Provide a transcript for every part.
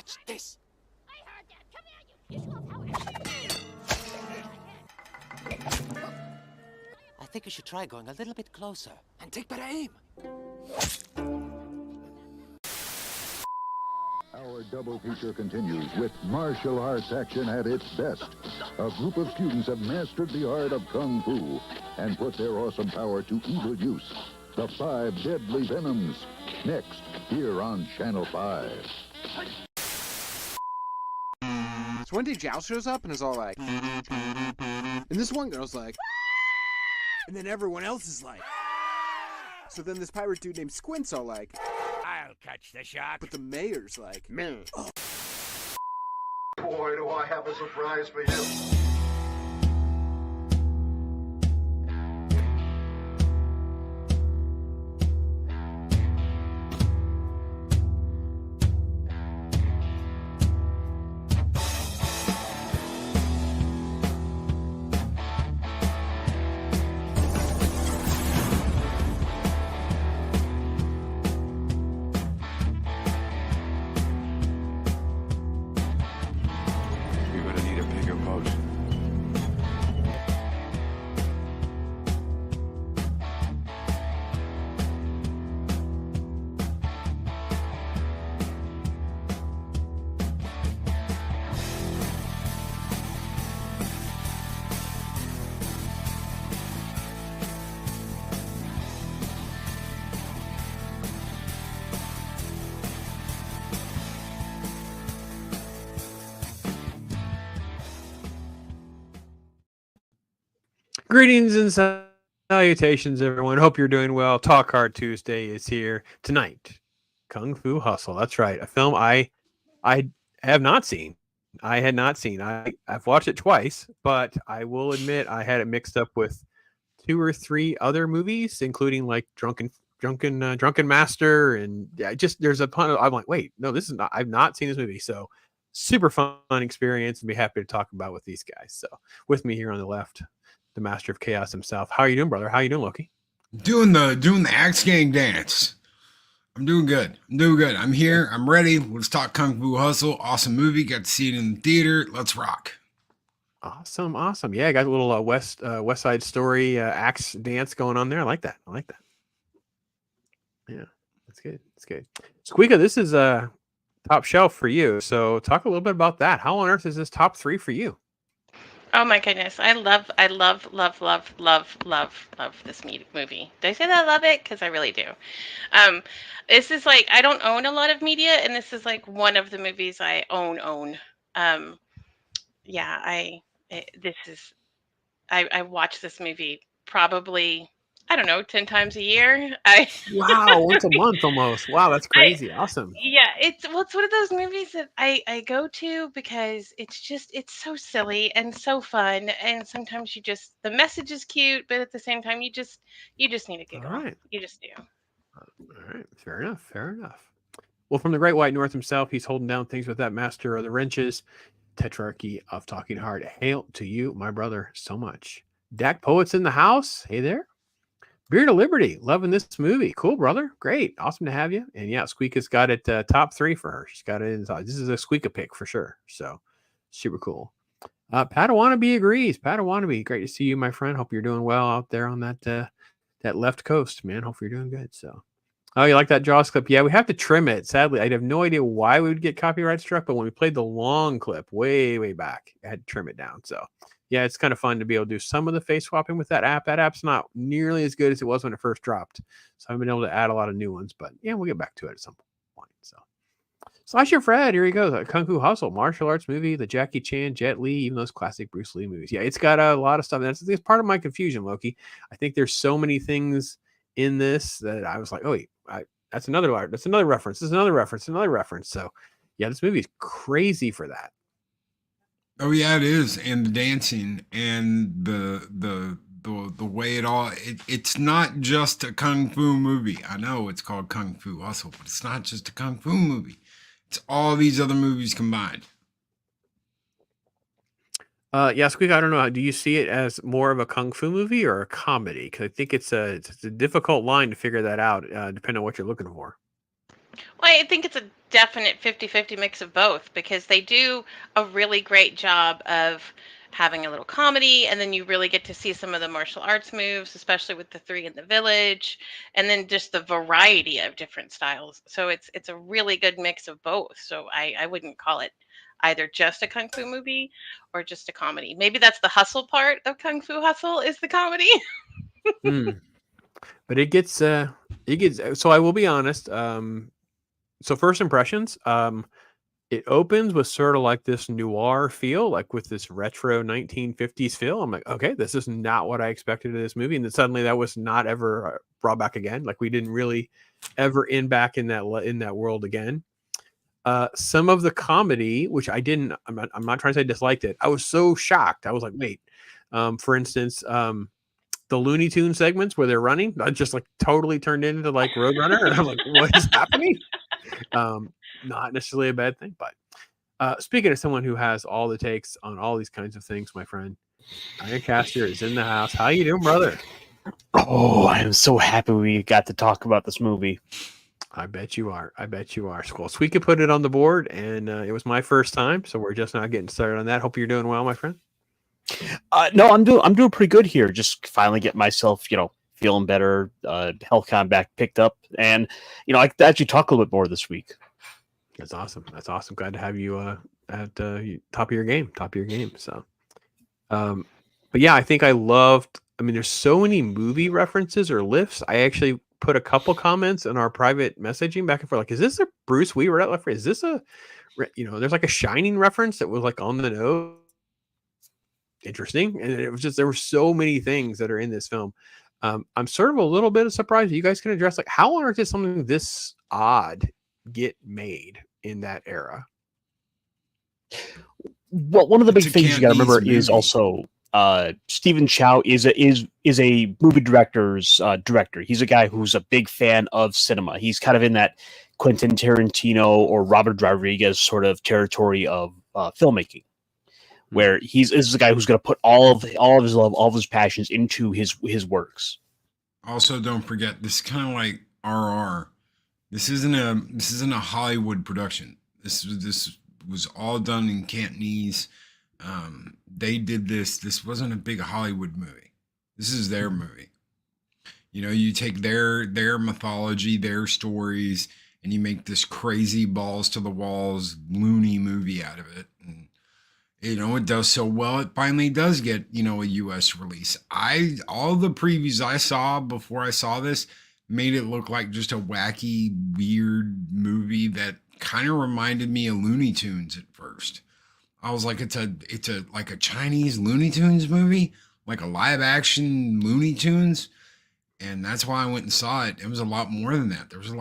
Watch this. I heard that. Come here, you power. I think you should try going a little bit closer and take better aim. Our double feature continues with martial arts action at its best. A group of students have mastered the art of Kung Fu and put their awesome power to evil use. The 5 Deadly Venoms. Next, here on Channel 5. So one day Zhao shows up and is all like, and this one girl's like, and then everyone else is like, so then this pirate dude named Squint's all like, I'll catch the shark. but the mayor's like, Boy, do I have a surprise for you. You're gonna need a bigger boat. Greetings and salutations, everyone. Hope you're doing well. Talk Hard Tuesday is here tonight. Kung Fu Hustle. That's right. A film I have not seen. I had not seen. I've watched it twice, but I will admit I had it mixed up with 2 or 3 other movies, including like Drunken Master, and yeah, just there's a ton of. I'm like, wait, no, this is not. I've not seen this movie, so super fun experience, and be happy to talk about with these guys. So with me here on the left, the master of chaos himself. How are you doing, brother? How are you doing, Loki? Doing the axe gang dance. I'm doing good. I'm here. I'm ready. Let's talk Kung Fu Hustle. Awesome movie. Got to see it in the theater. Let's rock. Awesome. Yeah, I got a little West Side Story axe dance going on there. I like that. Yeah, that's good. SQUEEKA, this is a top shelf for you. So talk a little bit about that. How on earth is this top 3 for you? Oh my goodness. I love this movie. Did I say that I love it? Because I really do. This is like, I don't own a lot of media, and this is like one of the movies I own. Yeah, I watch this movie probably, I don't know, 10 times a year. Wow, once a month almost. Wow, that's crazy. Awesome. Yeah, it's one of those movies that I go to because it's so silly and so fun, and sometimes the message is cute, but at the same time you just need a giggle. All right. You just do. All right. Fair enough. Well, from the Great White North himself, he's holding down things with that master of the wrenches, tetrarchy of talking hard. Hail to you, my brother, so much. Dak Poet's in the house. Hey there. Beard of Liberty, loving this movie. Cool, brother. Great. Awesome to have you. And yeah, SQUEEKA's got it top 3 for her. She's got it in. This is a SQUEEKA pick for sure. So super cool. Padawannabe agrees. Padawannabe, great to see you, my friend. Hope you're doing well out there on that left coast, man. Hope you're doing good. So, oh, you like that Jaws clip? Yeah, we have to trim it. Sadly, I have no idea why we would get copyright struck, but when we played the long clip way back, I had to trim it down. So yeah, it's kind of fun to be able to do some of the face swapping with that app. That app's not nearly as good as it was when it first dropped. So I've been able to add a lot of new ones, but yeah, we'll get back to it at some point. So Slasher Fred, here he goes. A Kung Fu Hustle, martial arts movie, the Jackie Chan, Jet Li, even those classic Bruce Lee movies. Yeah, it's got a lot of stuff. That's part of my confusion, Loki. I think there's so many things in this that I was like, oh, wait, that's another reference. There's another reference. So yeah, this movie is crazy for that. Oh yeah, it is, and the dancing and the way it's not just a kung fu movie. I know it's called Kung Fu Hustle, but it's not just a kung fu movie. It's all these other movies combined. Yeah, SQUEEKA, I don't know. Do you see it as more of a kung fu movie or a comedy? Because I think it's a difficult line to figure that out, depending on what you're looking for. Well, I think it's a definite 50-50 mix of both because they do a really great job of having a little comedy, and then you really get to see some of the martial arts moves, especially with the three in the village, and then just the variety of different styles. So it's a really good mix of both. So I wouldn't call it either just a kung fu movie or just a comedy. Maybe that's the hustle part of Kung Fu Hustle is the comedy. Mm. But it gets so I will be honest. So first impressions, it opens with sort of like this noir feel, like with this retro 1950s feel. I'm like, okay, this is not what I expected of this movie. And then suddenly that was not ever brought back again. Like we didn't really ever back in that world again. Some of the comedy, which I'm not trying to say disliked it. I was so shocked. I was like, wait, for instance, the Looney Tune segments where they're running, I just like totally turned into like Roadrunner. And I'm like, what is happening? Not necessarily a bad thing, but speaking of someone who has all the takes on all these kinds of things, my friend, IRONCASTER is in the house. How you doing, brother? Oh, I am so happy we got to talk about this movie. I bet you are. I bet you are. Cool. So we could put it on the board, and it was my first time, so we're just not getting started on that. Hope you're doing well, my friend. No, I'm doing pretty good here. Just finally get myself, feeling better. Health back picked up, and I could actually talk a little bit more this week. That's awesome. That's awesome. Glad to have you at top of your game. So, but yeah, I think I loved. I mean, there's so many movie references or lifts. I actually put a couple comments in our private messaging back and forth. Like, is this a Bruce Lee reference? Is this a, there's like a Shining reference that was like on the nose. Interesting, and it was just there were so many things that are in this film. I'm sort of a little bit surprised you guys can address like how on earth did something this odd get made in that era? Well, one of the big things you got to remember is also Stephen Chow is a movie director's director. He's a guy who's a big fan of cinema. He's kind of in that Quentin Tarantino or Robert Rodriguez sort of territory of filmmaking, where this is a guy who's going to put all of his love, all of his passions into his works. Also, don't forget, this is kind of like RR. This isn't a Hollywood production. This was all done in Cantonese. They did this. This wasn't a big Hollywood movie. This is their movie. You take their mythology, their stories, and you make this crazy balls to the walls loony movie out of it. And it does so well. It finally does get a U.S. release. All the previews I saw before I saw this made it look like just a wacky, weird movie that kind of reminded me of Looney Tunes at first. I was like, it's a like a Chinese Looney Tunes movie, like a live action Looney Tunes, and that's why I went and saw it. It was a lot more than that. There was a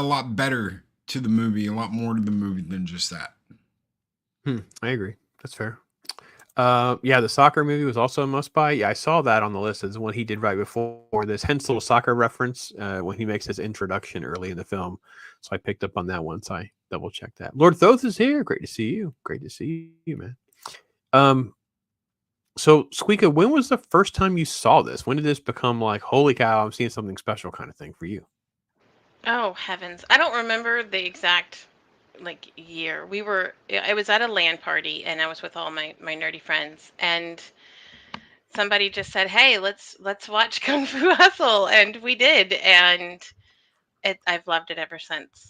lot better to the movie, a lot more to the movie than just that. I agree. That's fair. Yeah, the soccer movie was also a must buy. Yeah, I saw that on the list as one he did right before this. Hence, little soccer reference when he makes his introduction early in the film. So I picked up on that one. So I double checked that. Lord Thoth is here. Great to see you. Great to see you, man. So SQUEEKA, when was the first time you saw this? When did this become like, holy cow, I'm seeing something special kind of thing for you? Oh heavens, I don't remember the exact year. I was at a LAN party and I was with all my nerdy friends, and somebody just said, hey, let's watch Kung Fu Hustle, and we did, and I've loved it ever since.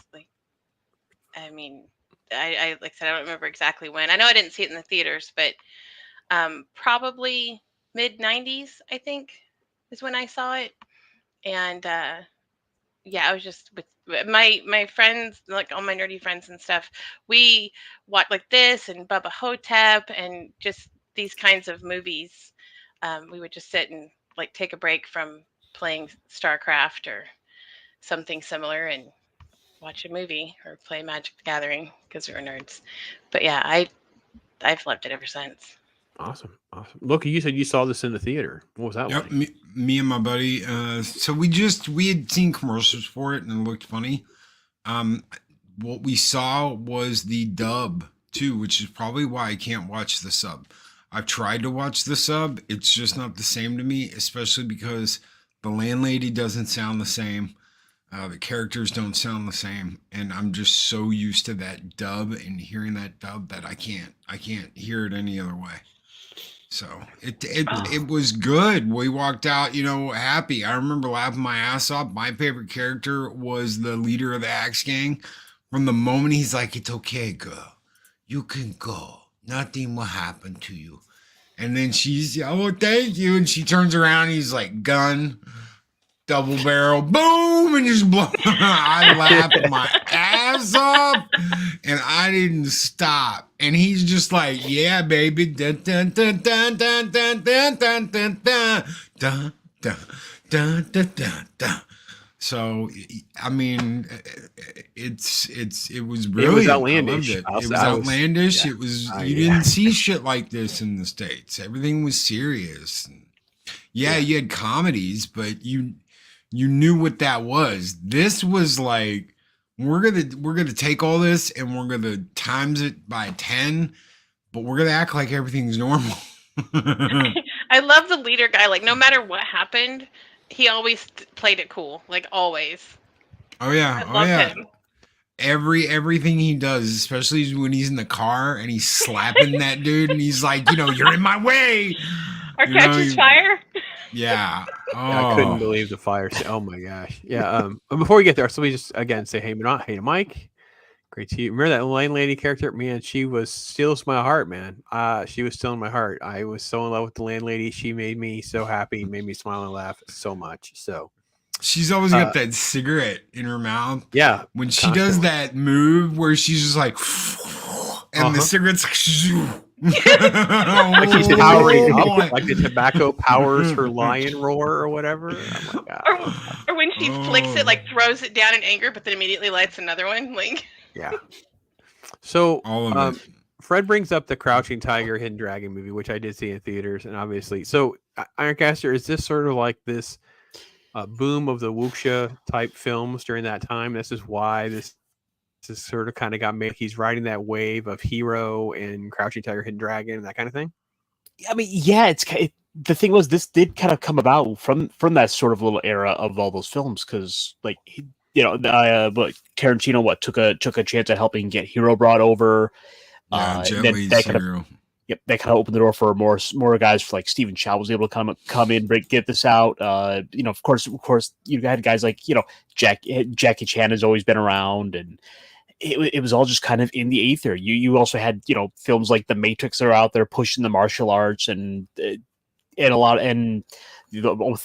I mean, I like I said, I don't remember exactly when. I know I didn't see it in the theaters, but probably mid 90s I think is when I saw it. And yeah, I was just with my friends, like all my nerdy friends and stuff. We watched like this and Bubba Hotep and just these kinds of movies. We would just sit and like take a break from playing StarCraft or something similar and watch a movie or play Magic the Gathering because we were nerds. But yeah, I've loved it ever since. Awesome. Loki, you said you saw this in the theater. What was that like? Me and my buddy. So we had seen commercials for it and it looked funny. What we saw was the dub too, which is probably why I can't watch the sub. I've tried to watch the sub. It's just not the same to me, especially because the landlady doesn't sound the same. The characters don't sound the same, and I'm just so used to that dub and hearing that dub that I can't hear it any other way. So it was good. We walked out, happy. I remember laughing my ass off. My favorite character was the leader of the Axe Gang. From the moment he's like, "It's okay, girl, you can go. Nothing will happen to you." And then she's, "Oh, thank you," and she turns around. And he's like, "Gun." Double barrel, boom, and just blow. I laughed my ass off, and I didn't stop. And he's just like, "Yeah, baby, dun dun dun dun dun dun dun dun dun dun dun dun dun dun dun." So, I mean, it was brilliant. It was outlandish. It was outlandish. Yeah. It was you didn't see shit like this in the States. Everything was serious. Yeah, you had comedies, but you knew what that was. This was like, we're gonna take all this and we're gonna times it by 10, but we're gonna act like everything's normal. I love the leader guy. Like, no matter what happened, he always played it cool. Like, always. Oh yeah, I love him. Everything he does, especially when he's in the car and he's slapping that dude, and he's like, "You're in my way." Or catches fire. Yeah. Oh. Yeah, I couldn't believe the fire. Oh my gosh. Yeah. But before we get there, so we just again say, "Hey, Mike, great to you." Remember that landlady character? Man, she was steals my heart, man. She was stealing my heart. I was so in love with the landlady. She made me so happy, made me smile and laugh so much. So she's always got that cigarette in her mouth. Yeah. When she does that move where she's just like, and the cigarette's like she's powering up, like the tobacco powers her lion roar or whatever. Oh my God. Or when she flicks it, like throws it down in anger, but then immediately lights another one. Like, yeah. So Fred brings up the Crouching Tiger, Hidden Dragon movie, which I did see in theaters, and obviously, so Ironcaster, is this sort of like this boom of the wuxia type films during that time? This is why this is sort of kind of got made. He's riding that wave of Hero and Crouching Tiger, Hidden Dragon, and that kind of thing. I mean, yeah, the thing was, this did kind of come about from that sort of little era of all those films, because like but Tarantino took a chance at helping get Hero brought over. That kind of opened the door for more guys like Stephen Chow was able to come in, get this out. Of course, you had guys like Jackie Chan has always been around, and it was all just kind of in the aether. You also had films like The Matrix that are out there pushing the martial arts and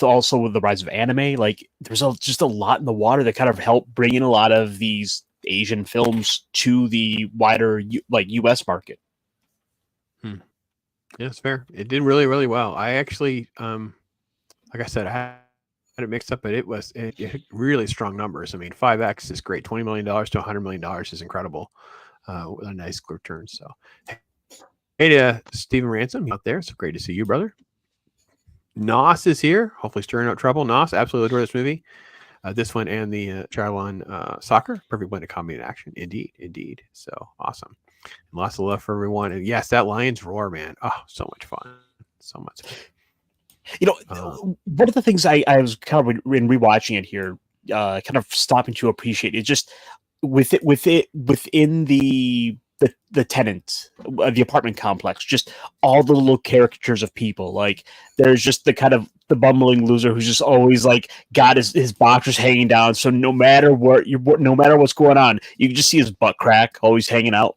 also with the rise of anime. Like there's just a lot in the water that kind of helped bring in a lot of these Asian films to the wider U.S. market. Yeah, it's fair. It did really, really well. I actually, like I said, I had it mixed up, but it had really strong numbers. I mean, 5X is great. $20 million to $100 million is incredible. With a nice return. So, hey to Stephen Ransom out there. So great to see you, brother. Nos is here. Hopefully stirring up trouble. Nos, absolutely adore this movie. This one and the Shaolin Soccer. Perfect blend of comedy and action. Indeed. So awesome. Lots of love for everyone. And yes, that lion's roar, man. Oh, so much fun. So much fun. One of the things I was kind of in rewatching it here, kind of stopping to appreciate is just within the tenant, the apartment complex, just all the little caricatures of people. Like there's just the kind of the bumbling loser who's just always like got his boxers hanging down. So no matter what's going on, you can just see his butt crack always hanging out.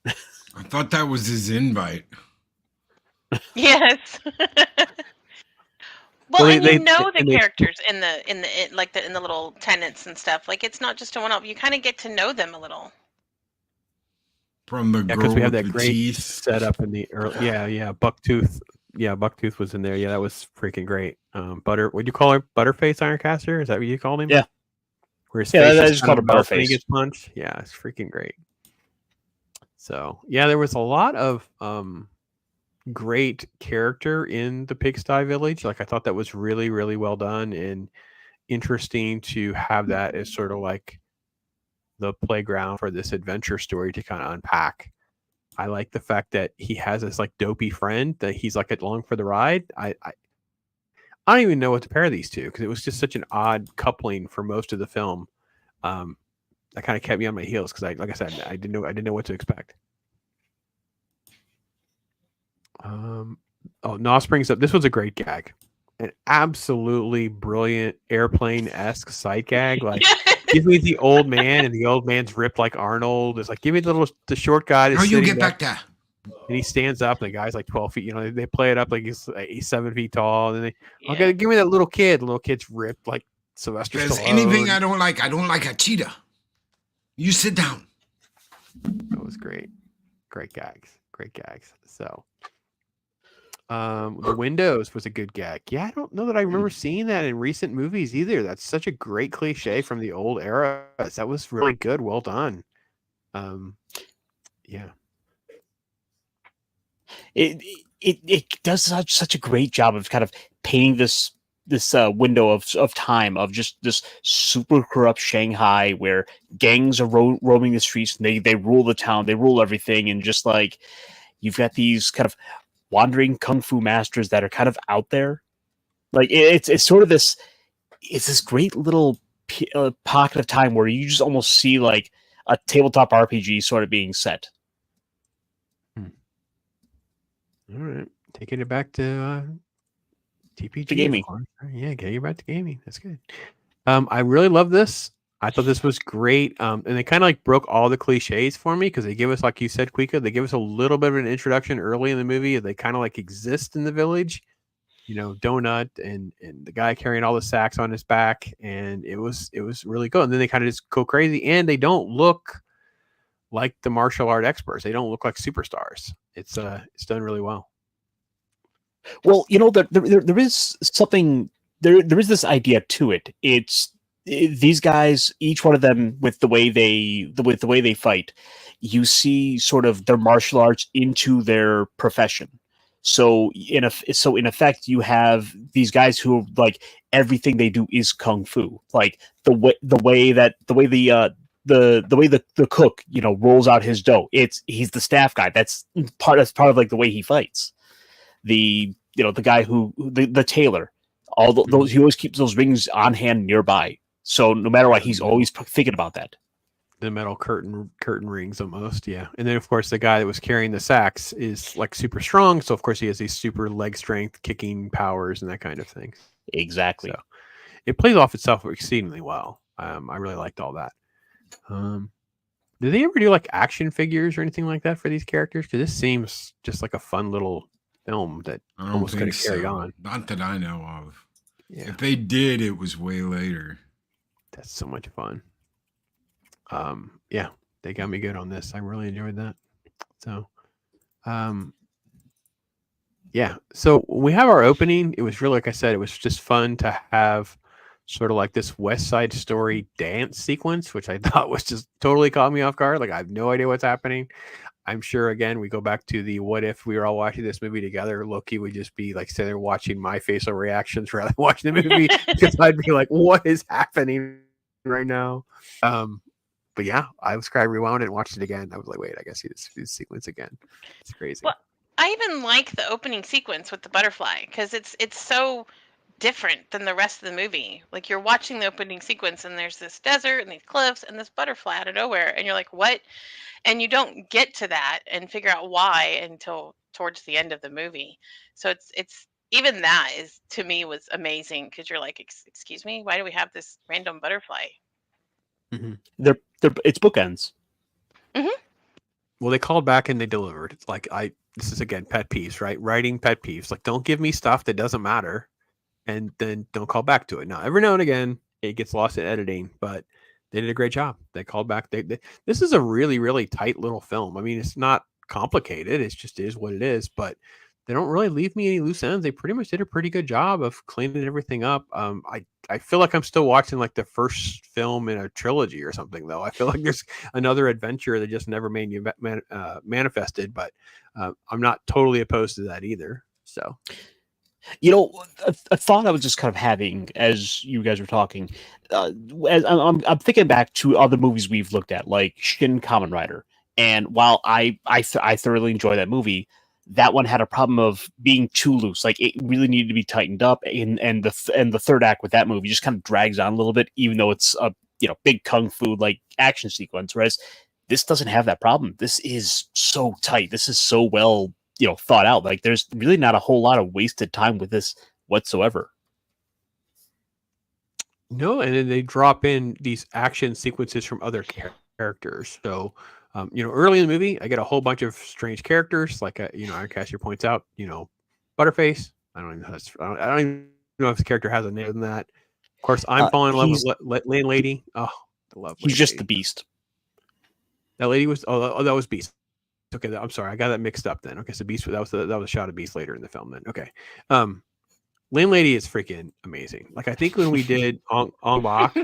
I thought that was his invite. Yes. Well, and the characters in the little tenants and stuff. Like it's not just a one-off. You kind of get to know them a little. From the because we have that great teeth setup in the early. Yeah, Bucktooth. Yeah, Bucktooth was in there. Yeah, that was freaking great. Would you call her Butterface Ironcaster? Is that what you called him? Yeah. Where his face I just called him Butterface. When he gets punched. Yeah, it's freaking great. So yeah, there was a lot of great character in the Pig Sty Village. Like I thought that was really, really well done and interesting to have that as sort of like the playground for this adventure story to kind of unpack. I like the fact that he has this like dopey friend that he's like along for the ride. I I don't even know what to pair these two because it was just such an odd coupling for most of the film. That kind of kept me on my heels because, like I said, I didn't know what to expect. Nos brings up this was a great gag, an absolutely brilliant airplane-esque sight gag. Like, give me the old man, and the old man's ripped like Arnold. It's like, give me the short guy. How you get back there? And he stands up, and the guy's like 12 feet. You know, they play it up like he's 7 feet tall. And okay, give me that little kid. The little kid's ripped like Sylvester Stallone. There's anything I don't like. I don't like a cheetah. You sit down. That was great. Great gags. So, the windows was a good gag. Yeah, I don't know that I remember seeing that in recent movies either. That's such a great cliche from the old era. That was really good. Well done. Yeah. It does such a great job of kind of painting this window of time of just this super corrupt Shanghai where gangs are roaming the streets and they rule the town, they rule everything, and just like you've got these kind of wandering kung fu masters that are kind of out there. Like it's sort of this great little pocket of time where you just almost see like a tabletop RPG sort of being set. All right, taking it back to TPG to gaming. Yeah, getting it back to gaming. That's good. I really love this. I thought this was great. And they kind of like broke all the cliches for me because they give us, like you said, SQUEEKA, they give us a little bit of an introduction early in the movie. They kind of like exist in the village, you know, Donut and the guy carrying all the sacks on his back, and it was really good. And then they kind of just go crazy, and they don't look like the martial art experts. They don't look like superstars. It's done really well. Well, you know, there is something there is this idea to it. These guys, each one of them, with the way they fight, you see sort of their martial arts into their profession. So in effect, you have these guys who like everything they do is kung fu. Like the way the cook, you know, rolls out his dough. He's the staff guy. That's part of like the way he fights. The guy the tailor, those he always keeps those rings on hand nearby. So no matter what, he's always thinking about that. The metal curtain rings almost, yeah. And then of course the guy that was carrying the sacks is like super strong, so of course he has these super leg strength, kicking powers, and that kind of thing. Exactly. So it plays off itself exceedingly well. I really liked all that. Did they ever do like action figures or anything like that for these characters? Because this seems just like a fun little film that almost could have carried on. Not that I know of. Yeah. If they did, it was way later. That's so much fun. Yeah, they got me good on this. I really enjoyed that. So, yeah. So when we have our opening, it was really, like I said, it was just fun to have sort of like this West Side Story dance sequence, which I thought was just totally caught me off guard. Like I have no idea what's happening. I'm sure, again, we go back to the what if we were all watching this movie together, Loki would just be like sitting there watching my facial reactions rather than watching the movie because I'd be like, what is happening right now? But yeah, I rewound it and watched it again. I was like, wait, I guess see this sequence again. It's crazy. Well, I even like the opening sequence with the butterfly because it's so different than the rest of the movie. Like you're watching the opening sequence and there's this desert and these cliffs and this butterfly out of nowhere, and you're like, what? And you don't get to that and figure out why until towards the end of the movie. So it's even that is to me was amazing because you're like, excuse me, why do we have this random butterfly? Mm-hmm. It's bookends. Mm-hmm. Well, they called back and they delivered. It's like this is again pet peeves, right? Writing pet peeves. Like, don't give me stuff that doesn't matter, and then don't call back to it. Now, every now and again, it gets lost in editing, but they did a great job. They called back. This is a really, really tight little film. I mean, it's not complicated. It just is what it is, but they don't really leave me any loose ends. They pretty much did a pretty good job of cleaning everything up. I feel like I'm still watching like the first film in a trilogy or something, though. I feel like there's another adventure that just never manifested, but I'm not totally opposed to that either. So, you know, a thought I was just kind of having as you guys were talking, as I'm thinking back to other movies we've looked at, like Shin Kamen Rider, and while I thoroughly enjoy that movie, that one had a problem of being too loose. Like it really needed to be tightened up. And the third act with that movie just kind of drags on a little bit, even though it's a big kung fu like action sequence. Whereas this doesn't have that problem. This is so tight. This is so well thought out. Like there's really not a whole lot of wasted time with this whatsoever. No, and then they drop in these action sequences from other characters. So, early in the movie, I get a whole bunch of strange characters, like Ironcaster points out. Butterface. I don't even know. I don't even know if the character has a name than that. Of course, I'm falling in love with Landlady. Oh, I love. He's just the Beast. That lady was. Oh, that was Beast. Okay, I'm sorry, I got that mixed up then. Okay, so Beast. That was a shot of Beast later in the film. Then okay. Landlady is freaking amazing. Like I think when we did on Bach,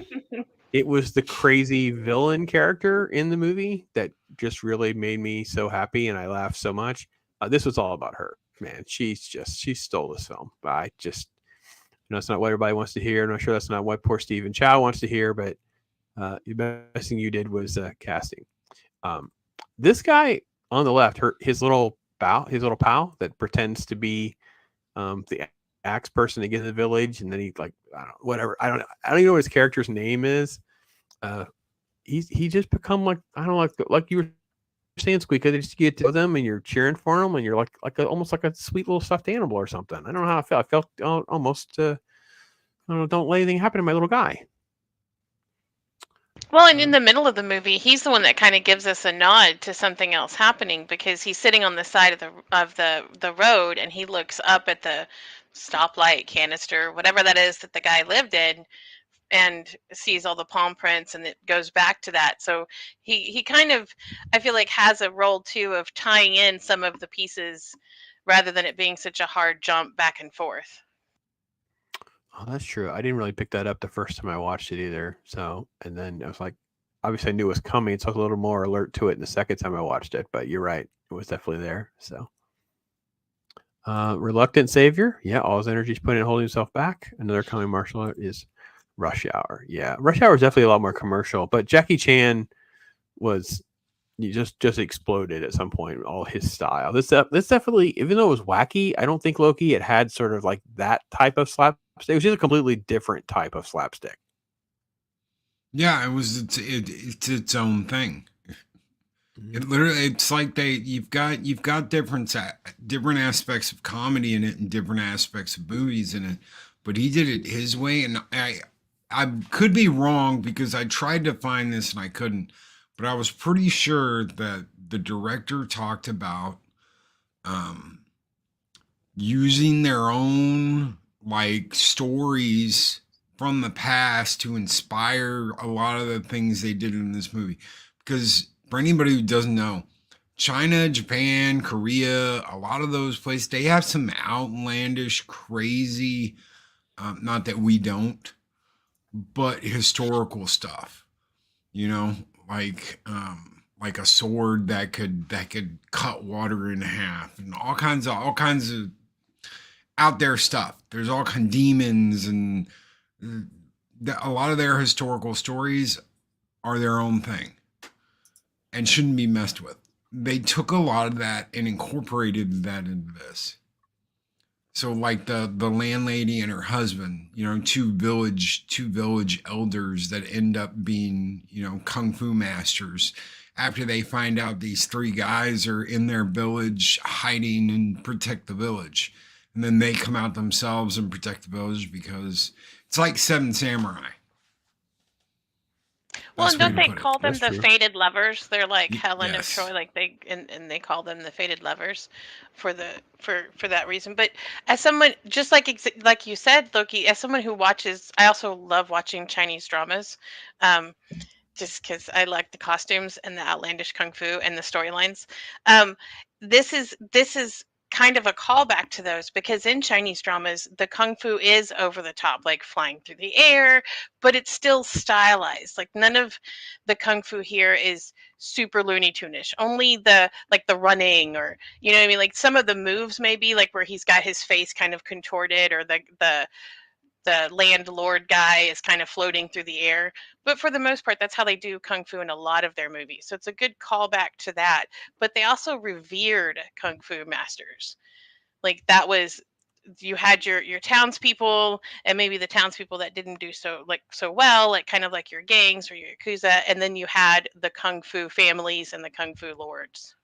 it was the crazy villain character in the movie that just really made me so happy and I laughed so much. This was all about her, man. She stole this film. I just, it's not what everybody wants to hear. And I'm sure that's not what poor Stephen Chow wants to hear, but the best thing you did was casting. This guy on the left, his little pal that pretends to be the axe person to get in the village, and then he I don't even know what his character's name is. He just become like you were saying, SQUEEKA. They just get to them and you're cheering for him and you're almost like a sweet little stuffed animal or something. I don't know how I felt. I felt almost I don't know, don't let anything happen to my little guy. Well, and in the middle of the movie, he's the one that kind of gives us a nod to something else happening, because he's sitting on the side of the road and he looks up at the stoplight canister, whatever that is that the guy lived in, and sees all the palm prints, and it goes back to that. So he kind of, I feel like, has a role too of tying in some of the pieces rather than it being such a hard jump back and forth. Oh, that's true. I didn't really pick that up the first time I watched it either. So, and then I was like, obviously I knew it was coming, so I was a little more alert to it in the second time I watched it. But you're right, it was definitely there. So, reluctant savior, yeah, all his energy is put in holding himself back. Another common martial art is Rush Hour. Yeah, Rush Hour is definitely a lot more commercial, but Jackie Chan was just exploded at some point. All his style. This definitely, even though it was wacky, I don't think Loki had sort of like that type of slapstick. It was just a completely different type of slapstick. Yeah, it was. It's its own thing. It literally, it's like you've got different aspects of comedy in it and different aspects of movies in it, but he did it his way. And I could be wrong because I tried to find this and I couldn't, but I was pretty sure that the director talked about using their own stories from the past to inspire a lot of the things they did in this movie. Because for anybody who doesn't know, China, Japan, Korea, a lot of those places, they have some outlandish, crazy, not that we don't, but historical stuff, like a sword that could cut water in half, and all kinds of out there stuff. There's all kinds of demons, and a lot of their historical stories are their own thing and shouldn't be messed with. They took a lot of that and incorporated that into this. So like the landlady and her husband, two village elders that end up being, kung fu masters after they find out these three guys are in their village hiding and protect the village. And then they come out themselves and protect the village because it's like Seven Samurai. Well, and don't they call them the fated lovers? They're like Helen of Yes. Troy, like they call them the fated lovers for that reason. But as someone, just like you said, Loki, as someone who watches, I also love watching Chinese dramas, just because I like the costumes and the outlandish kung fu and the storylines. This is kind of a callback to those, because in Chinese dramas, the kung fu is over the top, like flying through the air, but it's still stylized. Like none of the kung fu here is super Looney Tune-ish. Only the running, or you know what I mean, like some of the moves maybe like where he's got his face kind of contorted, or the the landlord guy is kind of floating through the air. But for the most part, that's how they do kung fu in a lot of their movies. So it's a good callback to that. But they also revered kung fu masters. Like that was, you had your townspeople, and maybe the townspeople that didn't do so well, like kind of like your gangs or your yakuza, and then you had the kung fu families and the kung fu lords.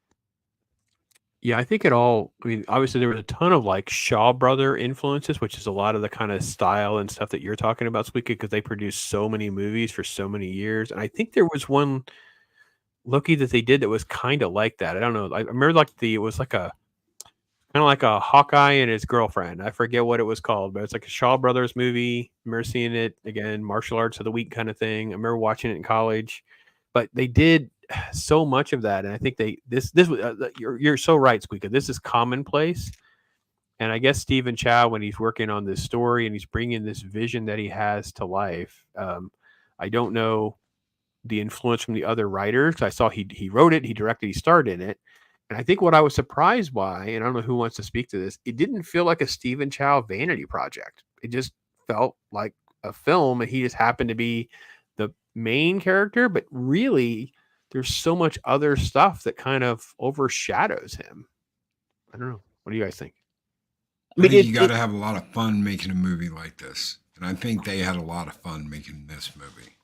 Yeah, I think it all. I mean, obviously there was a ton of like Shaw Brother influences, which is a lot of the kind of style and stuff that you're talking about, Squeaky, because they produced so many movies for so many years. And I think there was one Loki that they did that was kind of like that. I don't know. I remember like it was like a kind of like a Hawkeye and his girlfriend. I forget what it was called, but it's like a Shaw Brothers movie. I remember seeing it again, martial arts of the week kind of thing. I remember watching it in college, but they did so much of that, and I think this you're so right, Squeaka. This is commonplace, and I guess Stephen Chow, when he's working on this story and he's bringing this vision that he has to life, I don't know the influence from the other writers. I saw he wrote it, he directed, he starred in it. And I think what I was surprised by, and I don't know who wants to speak to this, it didn't feel like a Stephen Chow vanity project. It just felt like a film, and he just happened to be the main character. But really, there's so much other stuff that kind of overshadows him. I don't know. What do you guys think? I think you got to have a lot of fun making a movie like this. And I think they had a lot of fun making this movie.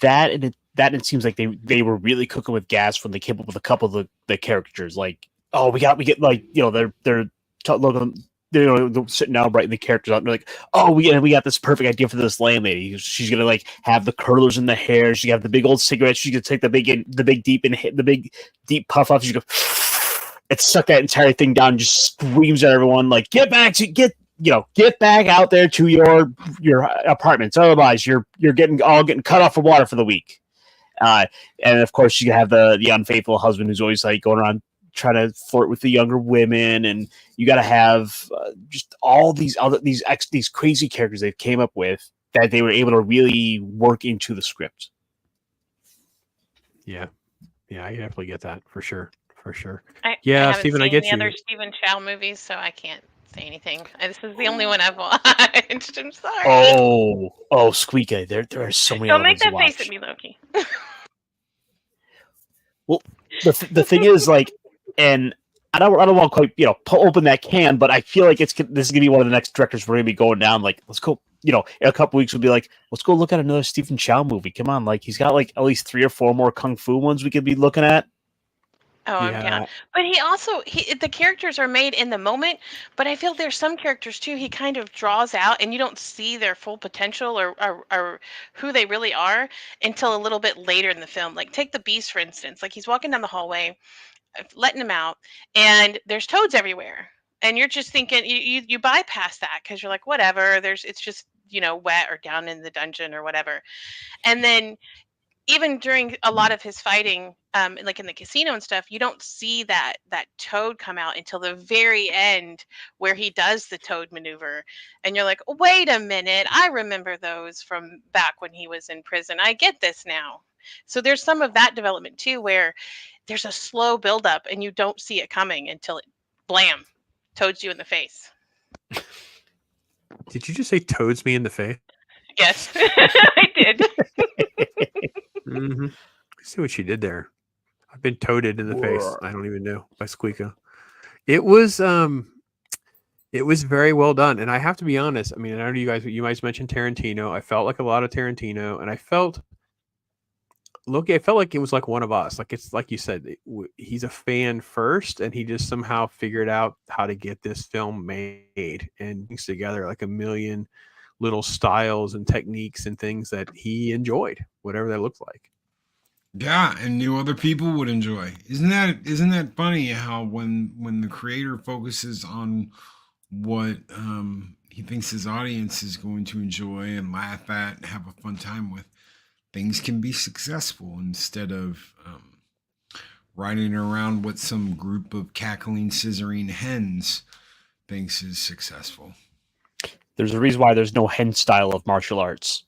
That and it seems like they were really cooking with gas when they came up with a couple of the characters. Like, oh, we get like, you know, they're sitting down writing the characters out, and they're like, oh, we got this perfect idea for this landlady. She's gonna like have the curlers in the hair. She have the big old cigarettes. She's gonna take the big deep puff off. She's gonna and suck that entire thing down. And just screams at everyone like, get back out there to your apartments. Otherwise, you're getting cut off of water for the week. And of course, you have the unfaithful husband who's always like going around trying to flirt with the younger women, and you got to have just all these crazy characters they came up with that they were able to really work into the script. Yeah, I definitely get that for sure. I Stephen, I get you. Other Stephen Chow movies, so I can't say anything. This is the only one I've watched. I'm sorry. Oh, Squeeka, there are so many. Don't make that face at me, Loki. Well, the thing is, like, and I don't want to quite open that can, but I feel like this is gonna be one of the next directors we're gonna be going down. Like, let's go. In a couple weeks we'll be like, let's go look at another Stephen Chow movie. Come on, like he's got like at least 3 or 4 more kung fu ones we could be looking at. Oh, I'm down. But the characters are made in the moment, but I feel there's some characters too he kind of draws out, and you don't see their full potential or who they really are until a little bit later in the film. Like take the Beast, for instance. Like he's walking down the hallway, letting him out, and there's toads everywhere. And you're just thinking, you bypass that because you're like, whatever, it's just, wet or down in the dungeon or whatever. And then even during a lot of his fighting, like in the casino and stuff, you don't see that toad come out until the very end where he does the toad maneuver. And you're like, wait a minute, I remember those from back when he was in prison. I get this now. So there's some of that development too, where there's a slow buildup and you don't see it coming until it, blam, toads you in the face. Did you just say toads me in the face? Yes, I did. Mm-hmm. I see what she did there. I've been toaded in the face. I don't even know by Squeeka. It was very well done, and I have to be honest. I mean, I know you guys mentioned Tarantino. I felt like a lot of Tarantino, and I felt like it was like one of us. Like it's like you said, he's a fan first, and he just somehow figured out how to get this film made and brings together like a million little styles and techniques and things that he enjoyed, whatever that looked like. Yeah, and knew other people would enjoy. Isn't that funny how when the creator focuses on what he thinks his audience is going to enjoy and laugh at and have a fun time with, things can be successful instead of riding around what some group of cackling, scissoring hens thinks is successful. There's a reason why there's no hen style of martial arts.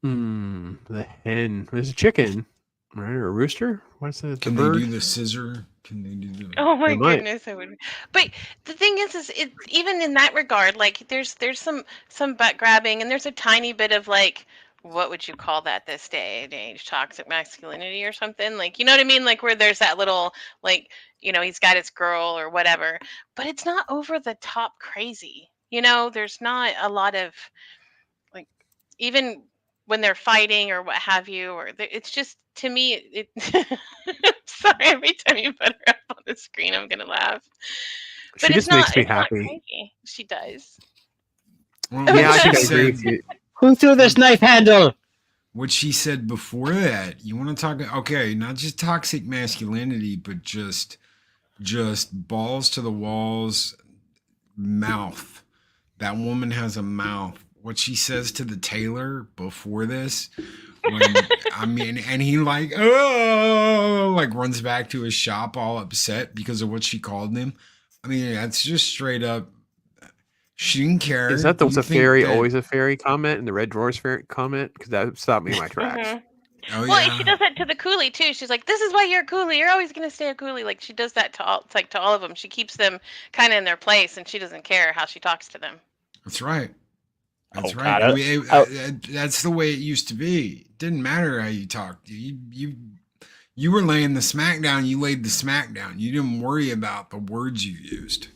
The hen. There's a chicken, right? Or a rooster? What's that? Can they do the scissor? Can they do that? Oh my They might. goodness, I would. But the thing is it even in that regard, like there's some butt grabbing, and there's a tiny bit of like, what would you call that this day and age? Toxic masculinity or something? Like, you know what I mean? Like where there's that little like, he's got his girl or whatever, but it's not over the top crazy. There's not a lot of like, even when they're fighting or what have you, or it's just to me sorry, every time you put her up on the screen I'm gonna laugh, but She just makes me it's not happy. crazy. She does. Well, Yeah, what I she think I agree with said, you. Who threw this knife handle? what she said before that. You want to talk? Okay, not just toxic masculinity, but just balls to the walls, mouth. That woman has a mouth. What she says to the tailor before this, and he like, oh, like runs back to his shop all upset because of what she called him. I mean, that's just straight up. She didn't care. Is that the You a think fairy, that- always a fairy comment and the red drawers fairy comment? Because that stopped me in my tracks. Mhm. Oh Well, yeah. she does that to the coolie too. She's like, "This is why you're a coolie. You're always gonna stay a coolie." Like she does that to all. It's like to all of them. She keeps them kind of in their place, and she doesn't care how she talks to them. That's right. That's Oh, right. God, That's the way it used to be. It didn't matter how you talked. You were laying the smack down. You laid the smack down. You didn't worry about the words you used.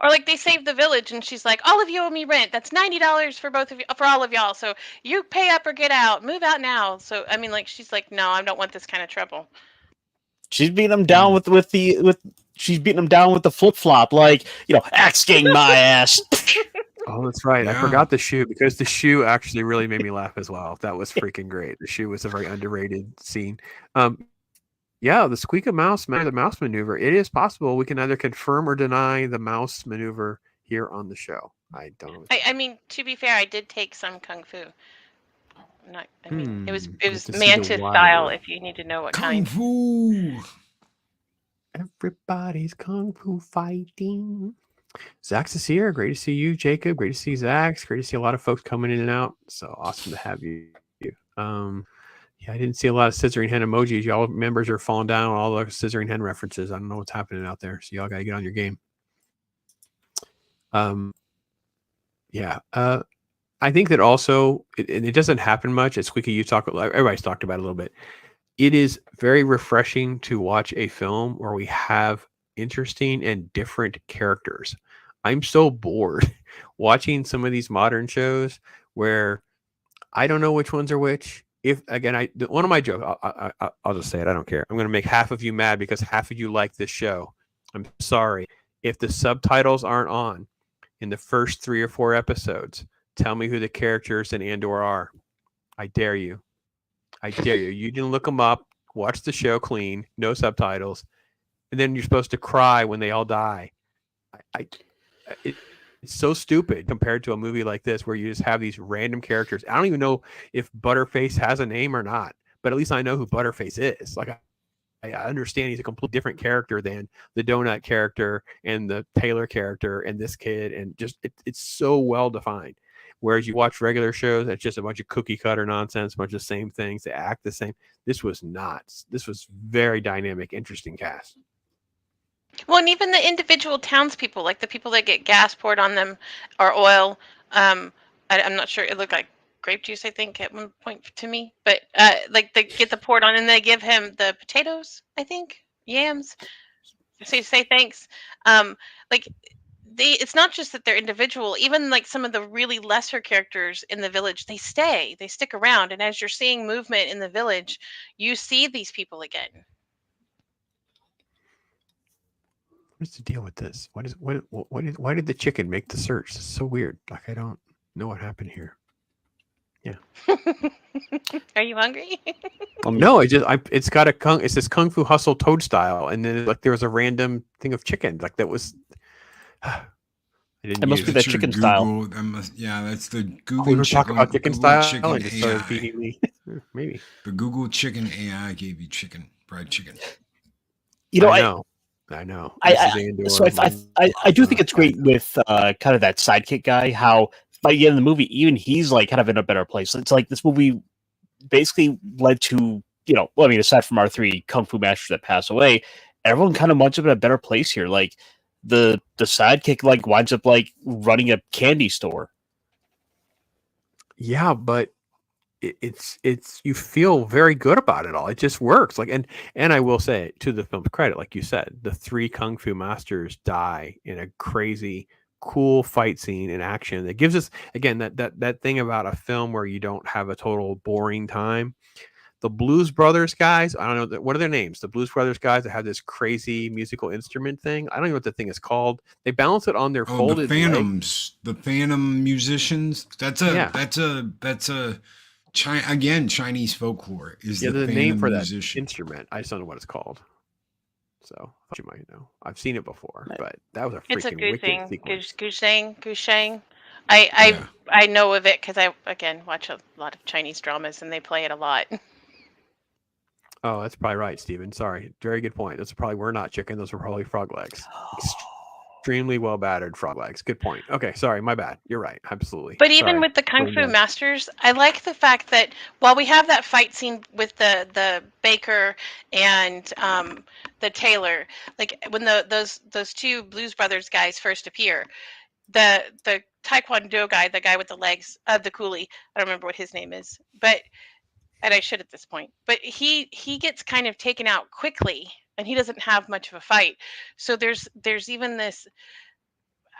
Or like they save the village, and she's like, "All of you owe me rent. That's $90 for both of you, for all of y'all. So you pay up or get out. Move out now." So I mean, like she's like, "No, I don't want this kind of trouble." She's beating him down with she's beating him down with the flip flop, like axe king my ass. Oh, that's right. I Yeah. forgot the shoe because the shoe actually really made me laugh as well. That was freaking great. The shoe was a very underrated scene. Yeah, the squeak of mouse, the mouse maneuver. It is possible we can either confirm or deny the mouse maneuver here on the show. I don't know. I mean, to be fair, I did take some kung fu. It was Good to see the mantis wild style. one. If you need to know what Kung kind. Fu. Everybody's kung fu fighting. Zach's is here. Great to see you, Jacob. Great to see Zach's. Great to see a lot of folks coming in and out. So awesome to have you. Yeah, I didn't see a lot of scissoring hen emojis. Y'all members are falling down on all the scissoring hen references. I don't know what's happening out there. So y'all got to get on your game. Yeah. I think that also, it doesn't happen much. As Squeaky, everybody's talked about it a little bit. It is very refreshing to watch a film where we have interesting and different characters. I'm so bored watching some of these modern shows where I don't know which ones are which. If again, one of my jokes, I'll just say it. I don't care. I'm going to make half of you mad because half of you like this show. I'm sorry. If the subtitles aren't on in the first 3 or 4 episodes, tell me who the characters in Andor are. I dare you. I dare you. You can look them up, watch the show clean, no subtitles, and then you're supposed to cry when they all die. It's so stupid compared to a movie like this where you just have these random characters. I don't even know if Butterface has a name or not, but at least I know who Butterface is. Like I understand he's a completely different character than the donut character and the Taylor character and this kid, and just it's so well defined. Whereas you watch regular shows, it's just a bunch of cookie cutter nonsense, a bunch of same things. They act the same. This was not. This was very dynamic, interesting cast. Well, and even the individual townspeople, like the people that get gas poured on them or oil. I'm not sure. It looked like grape juice, I think, at one point to me. But like they get the poured on, and they give him the potatoes, I think, yams. So you say thanks. It's not just that they're individual. Even like some of the really lesser characters in the village, they stick around. And as you're seeing movement in the village, you see these people again. What's the deal with this? Why did the chicken make the search? It's so weird. Like I don't know what happened here. Yeah. Are you hungry? No, it's this Kung Fu Hustle Toad style, and then like there was a random thing of chicken. Like that was. It must be that chicken style. That's the Google. We were talking about chicken style. Chicken And just started AI. feeding me. Maybe The Google chicken AI gave you fried chicken. I know. I do think it's great with kind of that sidekick guy. How by the end of the movie, even he's like kind of in a better place. It's like this movie basically led to aside from our 3 kung fu masters that pass away, everyone kind of winds up in a better place here. Like the sidekick like winds up like running a candy store. Yeah, but it's you feel very good about it all. It just works. Like and I will say, to the film's credit, like you said, the 3 kung fu masters die in a crazy cool fight scene in action that gives us, again, that thing about a film where you don't have a total boring time. The Blues Brothers guys, I don't know what are their names. The Blues Brothers guys that have this crazy musical instrument thing. I don't know what the thing is called. They balance it on their folded the Phantoms, the Phantom musicians. That's a Chinese folklore. Is the there's a Phantom name for musician. that instrument. I just don't know what it's called. So you might know. I've seen it before, but that was a freaking wicked sequence. Gushang. I know of it because I again watch a lot of Chinese dramas and they play it a lot. Oh, that's probably right, Steven. Sorry. Very good point. Those probably were not chicken. Those were probably frog legs. Extremely well battered frog legs. Good point. Okay, sorry, my bad. You're right. Absolutely. But even with the Kung Fu Masters, I like the fact that while we have that fight scene with the baker and the tailor, like when those 2 Blues Brothers guys first appear, the Taekwondo guy, the guy with the legs, the coolie, I don't remember what his name is, and I should at this point, but he gets kind of taken out quickly, and he doesn't have much of a fight. So there's even this,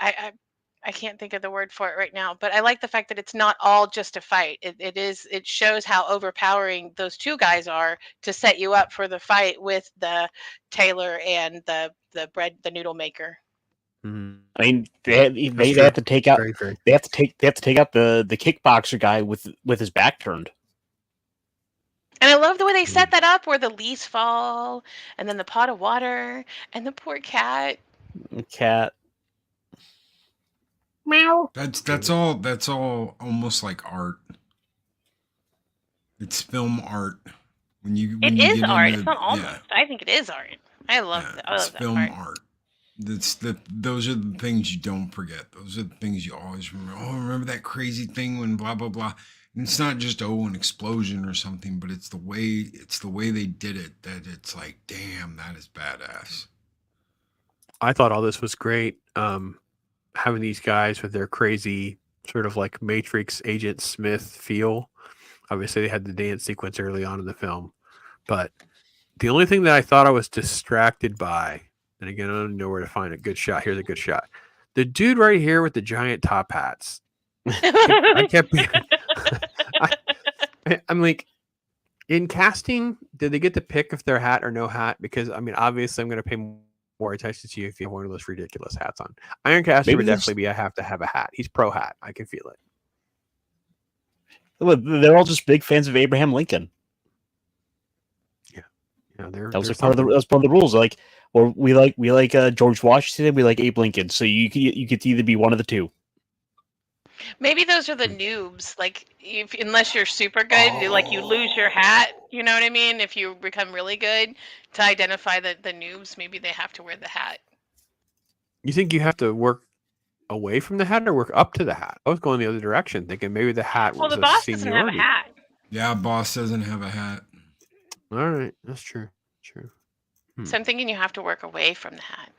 I can't think of the word for it right now, but I like the fact that it's not all just a fight. It shows how overpowering those 2 guys are to set you up for the fight with the tailor and the noodle maker. Mm-hmm. I mean, they have to take out they have to take out the kickboxer guy with his back turned. And I love the way they set that up, where the leaves fall, and then the pot of water, and the poor cat. Cat. Meow. That's all almost like art. It's film art. It is art. It's not almost. I think it is art. I love that. It's film art. Those are the things you don't forget. Those are the things you always remember. Oh, remember that crazy thing when blah blah blah. And it's not just an explosion or something, but it's the way they did it that it's like, damn, that is badass. I thought all this was great. Having these guys with their crazy sort of like Matrix Agent Smith feel. Obviously, they had the dance sequence early on in the film, but the only thing that I thought I was distracted by, and again, I don't know where to find a good shot. Here's a good shot. The dude right here with the giant top hats. I kept. I'm like, in casting, did they get to pick if they're hat or no hat? Because I mean, obviously, I'm going to pay more attention to you if you have one of those ridiculous hats on. Ironcaster would definitely be. I have to have a hat. He's pro hat. I can feel it. Look, they're all just big fans of Abraham Lincoln. Yeah, that was part of the rules. Like, or we like George Washington, and we like Abe Lincoln. So you could either be one of the 2. Maybe those are the noobs. Like, unless you're super good, you lose your hat. You know what I mean? If you become really good, to identify the noobs, maybe they have to wear the hat. You think you have to work away from the hat or work up to the hat? I was going the other direction, thinking maybe the hat was the boss doesn't have a hat. Yeah, boss doesn't have a hat. All right, that's true. So I'm thinking you have to work away from the hat.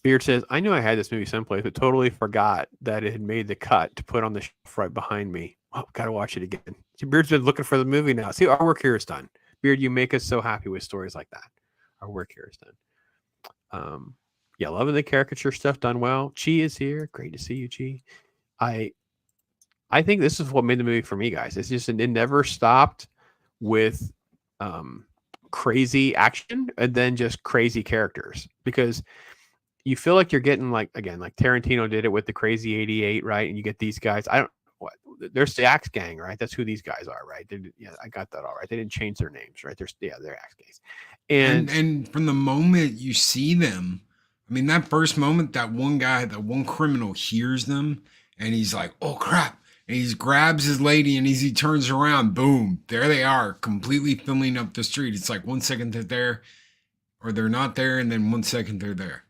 Beard says, I knew I had this movie someplace, but totally forgot that it had made the cut to put on the shelf right behind me. Oh, gotta watch it again. See, Beard's been looking for the movie now. See, our work here is done. Beard, you make us so happy with stories like that. Our work here is done. Yeah, loving the caricature stuff done well. Chi is here. Great to see you, Chi. I think this is what made the movie for me, guys. It's just it never stopped with crazy action and then just crazy characters, because you feel like you're getting like Tarantino did it with the Crazy 88, right? And you get these guys. There's the Axe Gang, right? That's who these guys are, right? I got that all right. They didn't change their names, right? They're Axe Gangs. And from the moment you see them, I mean, that first moment, that one criminal hears them and he's like, oh crap. And he grabs his lady and as he turns around, boom, there they are, completely filling up the street. It's like 1 second they're there or they're not there, and then 1 second they're there.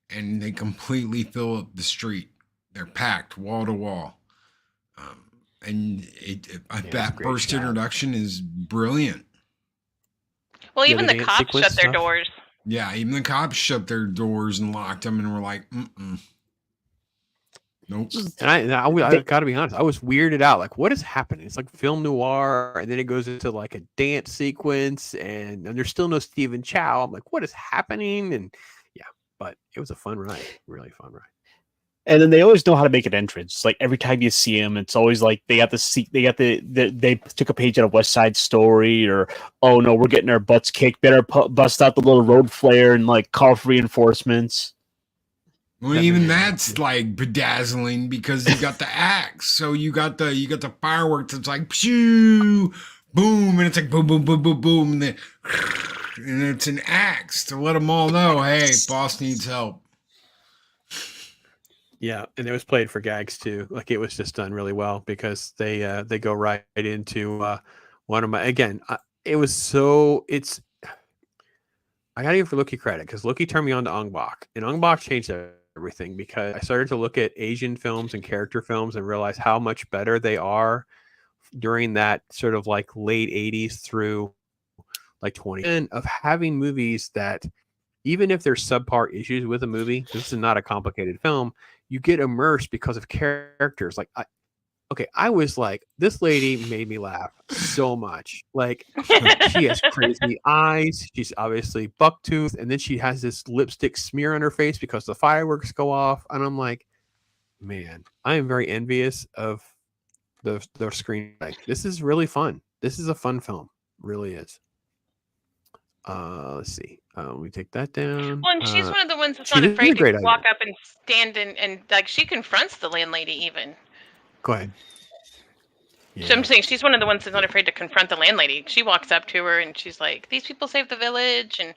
And they completely fill up the street. They're packed wall to wall. That first introduction is brilliant. Well, even the cops shut their doors. Yeah, even the cops shut their doors and locked them, and were like, "Mm-mm, nope." And I got to be honest, I was weirded out. Like, what is happening? It's like film noir, and then it goes into like a dance sequence, and there's still no Stephen Chow. I'm like, what is happening? And yeah, but it was a fun ride, really fun ride. And then they always know how to make an entrance. Like every time you see them, it's always like they took a page out of West Side Story, or oh no, we're getting our butts kicked. Better bust out the little road flare and like call for reinforcements. Well, even that's like bedazzling because you got the axe. So you got the fireworks. It's like pew, boom, and it's like boom, boom, boom, boom, boom, and it's an axe to let them all know, hey, boss needs help. Yeah, and it was played for gags too. Like it was just done really well because they go right into one of my it was so it's. I gotta give for Loki credit because Loki turned me on to Ong Bak, and Ong Bak changed everything because I started to look at Asian films and character films and realize how much better they are during that sort of like late 80s through like 20 of having movies that even if there's subpar issues with a movie, this is not a complicated film, you get immersed because of characters. Like I was like, this lady made me laugh so much. Like, she has crazy eyes. She's obviously bucktooth. And then she has this lipstick smear on her face because the fireworks go off. And I'm like, man, I am very envious of the screen. Like, this is really fun. This is a fun film. It really is. Let's see. We take that down. Well, and she's one of the ones that's not afraid to walk up and stand and like she confronts the landlady even. Go ahead. Yeah. So I'm saying she's one of the ones that's not afraid to confront the landlady. She walks up to her and she's like, "These people saved the village," and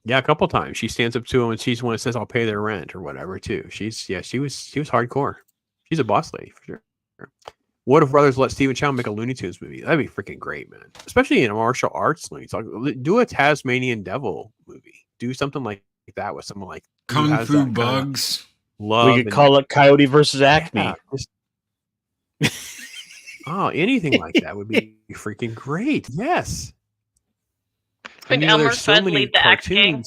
yeah, a couple times she stands up to him and she's the one that says, "I'll pay their rent" or whatever too. She was hardcore. She's a boss lady for sure. What if Brothers let Stephen Chow make a Looney Tunes movie? That'd be freaking great, man. Especially in a martial arts movie. Like, do a Tasmanian Devil movie. Do something like that with someone like Kung Fu Bugs. We could call it Coyote versus Acme. Yeah, anything like that would be freaking great. Yes. Could Elmer Fudd lead the Axe Gang?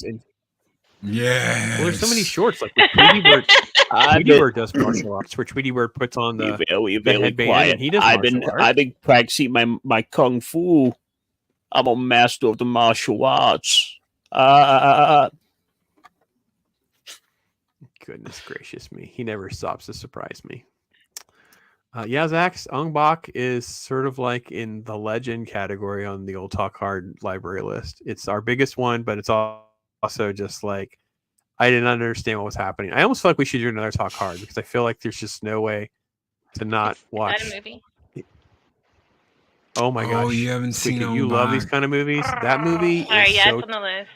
Yeah. Well, there's so many shorts like with Tweety Bird. Tweety Bird does martial arts, where Tweety Bird puts on the headband. And he does I've been practicing my kung fu. I'm a master of the martial arts. Goodness gracious me. He never stops to surprise me. Zach, Ong Bak is sort of like in the legend category on the old Talk Hard library list. It's our biggest one, but it's also just like, I didn't understand what was happening. I almost feel like we should do another Talk Hard because I feel like there's just no way to not watch. Is that a movie? Oh my gosh! Oh, you haven't seen it. You love these kind of movies. That movie. All right, yeah, it's on the list.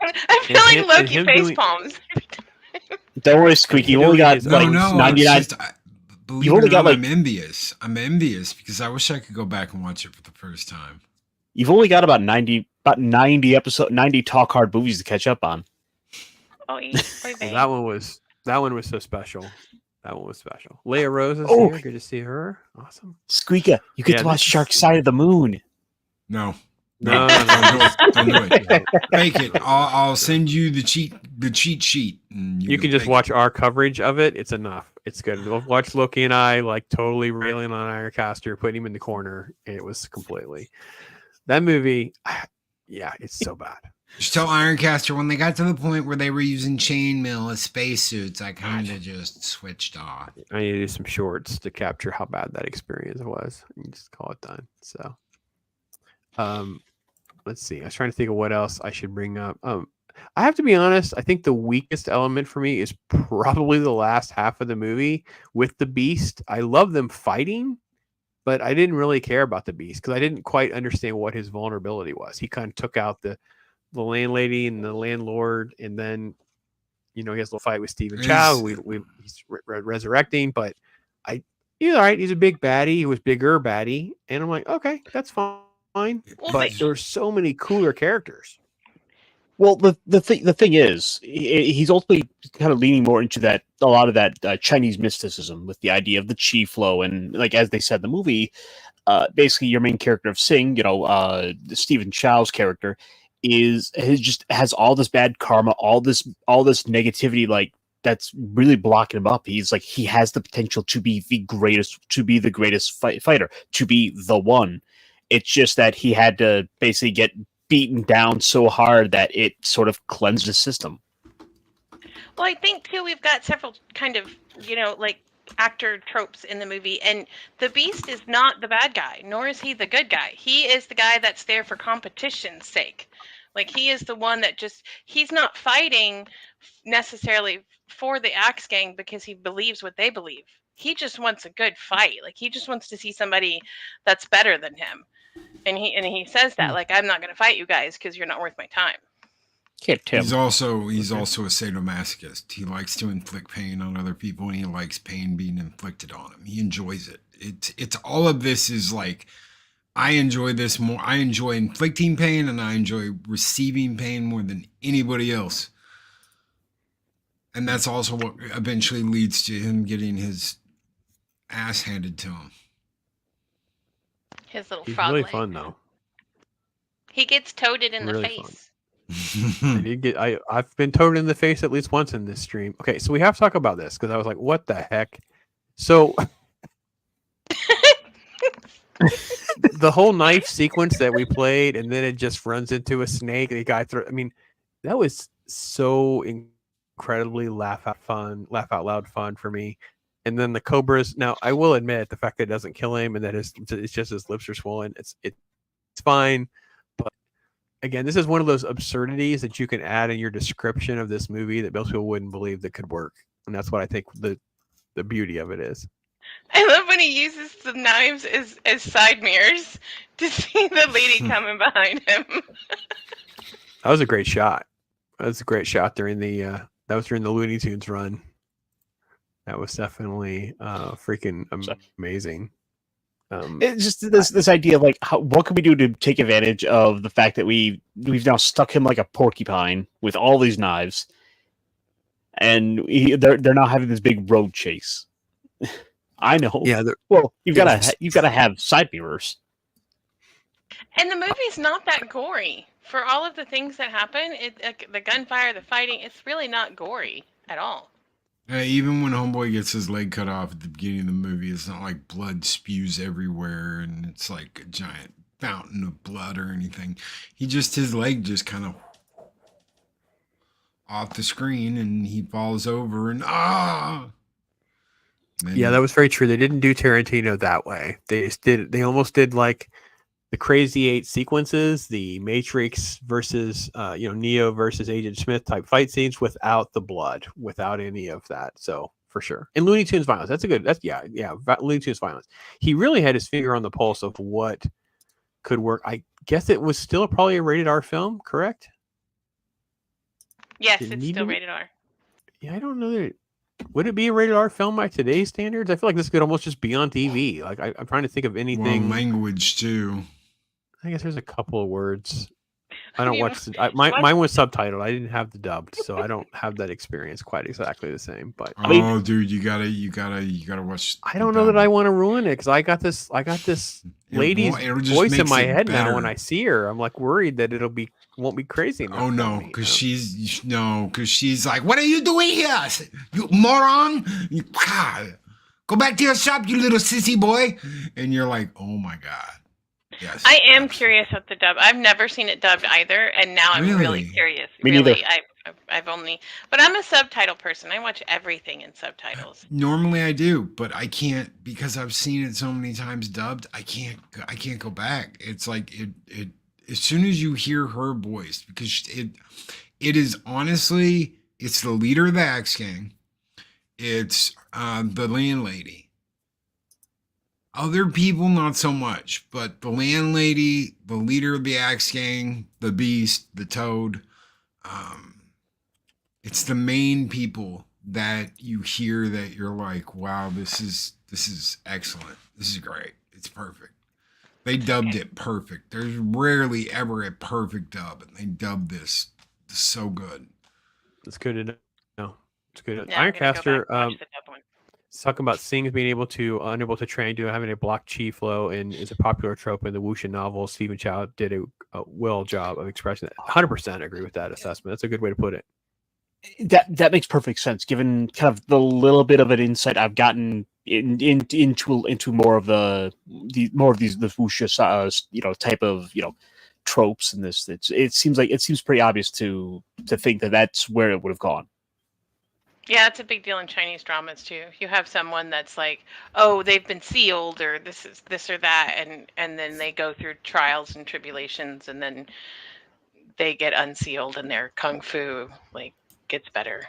I'm feeling Loki face palms. Don't worry, Squeaky. You only got 99. You only got I'm envious. I'm envious because I wish I could go back and watch it for the first time. You've only got about 90 Talk Hard movies to catch up on. Well, that one was so special. That one was special. Leia Rose is here. Good to see her. Awesome. Squeeka, you get to watch Shark Side of the Moon. No. Don't do it. Fake it. I'll send you the cheat sheet. And you can just watch our coverage of it. It's enough. It's good. We'll watch Loki and I like totally railing on Ironcaster, putting him in the corner. And it was completely that movie. Yeah, it's so bad. Just tell Ironcaster when they got to the point where they were using chainmail as spacesuits, I kind of just switched off. I need to do some shorts to capture how bad that experience was. And just call it done. So, let's see. I was trying to think of what else I should bring up. I have to be honest. I think the weakest element for me is probably the last half of the movie with the Beast. I love them fighting, but I didn't really care about the Beast because I didn't quite understand what his vulnerability was. He kind of took out the landlady and the landlord, and then he has a little fight with Stephen Chow. He's resurrecting, but he's all right. He's a big baddie. He was bigger baddie, and I'm like, okay, that's fine. But there's so many cooler characters. Well, the thing is, he's ultimately kind of leaning more into a lot of that Chinese mysticism with the idea of the chi flow, and like as they said in the movie, basically your main character of Sing, Stephen Chow's character has all this bad karma, all this negativity, like that's really blocking him up. He's like he has the potential to be the greatest fighter, to be the one. It's just that he had to basically get beaten down so hard that it sort of cleansed the system. Well, I think too we've got several kind of, like actor tropes in the movie, and the Beast is not the bad guy, nor is he the good guy. He is the guy that's there for competition's sake. Like he is the one that he's not fighting necessarily for the Axe Gang because he believes what they believe. He just wants a good fight. Like he just wants to see somebody that's better than him. And he says that, like, I'm not going to fight you guys because you're not worth my time. Can't tell. He's also a sadomasochist. He likes to inflict pain on other people, and he likes pain being inflicted on him. He enjoys it. It's all of this is like, I enjoy this more. I enjoy inflicting pain, and I enjoy receiving pain more than anybody else. And that's also what eventually leads to him getting his ass handed to him. His little He's frog really leg. fun though. He gets toaded in Really the face. I've been toaded in the face at least once in this stream. Okay, so we have to talk about this because I was like, what the heck? So the whole knife sequence that we played, and then it just runs into a snake and the guy I mean, that was so incredibly laugh out loud fun for me. And then the cobras. Now, I will admit the fact that it doesn't kill him and that it's just his lips are swollen. It's fine, but again, this is one of those absurdities that you can add in your description of this movie that most people wouldn't believe that could work, and that's what I think the beauty of it is. I love when he uses the knives as side mirrors to see the lady coming behind him. That was a great shot. That was a great shot during the Looney Tunes run. That was definitely freaking amazing. It's just this idea of like, what can we do to take advantage of the fact that we've now stuck him like a porcupine with all these knives, and they're now having this big road chase. I know. Yeah. Well, you've got to have side mirrors. And the movie's not that gory. For all of the things that happen, the gunfire, the fighting, it's really not gory at all. Even when Homeboy gets his leg cut off at the beginning of the movie, it's not like blood spews everywhere and it's like a giant fountain of blood or anything. His leg just kind of off the screen and he falls over and yeah, that was very true. They didn't do Tarantino that way. They almost did like the Crazy 8 sequences, the Matrix versus Neo versus Agent Smith type fight scenes without the blood, without any of that. So for sure. And Looney Tunes violence. Looney Tunes violence. He really had his finger on the pulse of what could work. I guess it was still probably a rated R film, correct? Yes, it's still rated R. Yeah, I don't know that. Would it be a rated R film by today's standards? I feel like this could almost just be on TV. Like I'm trying to think of anything. Well, language too. I guess there's a couple of words. I don't watch. Mine was subtitled. I didn't have the dubbed, so I don't have that experience quite exactly the same. But dude, you gotta watch. I don't know that I want to ruin it because I got this lady's voice in my head now. When I see her, I'm like worried that won't be crazy enough. Oh no, because she's like, what are you doing here, you moron? Go back to your shop, you little sissy boy. And you're like, oh my god. Yes. I am curious with the dub. I've never seen it dubbed either, and now I'm really curious. Me neither. I've only, but I'm a subtitle person. I watch everything in subtitles. Normally I do, but I can't because I've seen it so many times dubbed. I can't go back. It's like it as soon as you hear her voice, because it is honestly, it's the leader of the Axe Gang. It's the landlady. Other people, not so much, but the landlady, the leader of the Axe Gang, the Beast, the Toad, it's the main people that you hear that you're like, wow, this is excellent. This is great. It's perfect. They dubbed it perfect. There's rarely ever a perfect dub, and they dubbed this So good. It's good to know. It's good. Yeah, I'm gonna go Ironcaster. back and watch the dub one. Talking about Sings being unable to train due to having a blocked chi flow, and is a popular trope in the wuxia novel. Stephen Chow did a well job of expressing that. 100% agree with that assessment. That's a good way to put it. That makes perfect sense, given kind of the little bit of an insight I've gotten into more of the wuxia type of tropes in this. It seems pretty obvious to think that that's where it would have gone. Yeah, it's a big deal in Chinese dramas too. You have someone that's like, oh, they've been sealed, or this is this or that, and then they go through trials and tribulations, and then they get unsealed, and their kung fu gets better.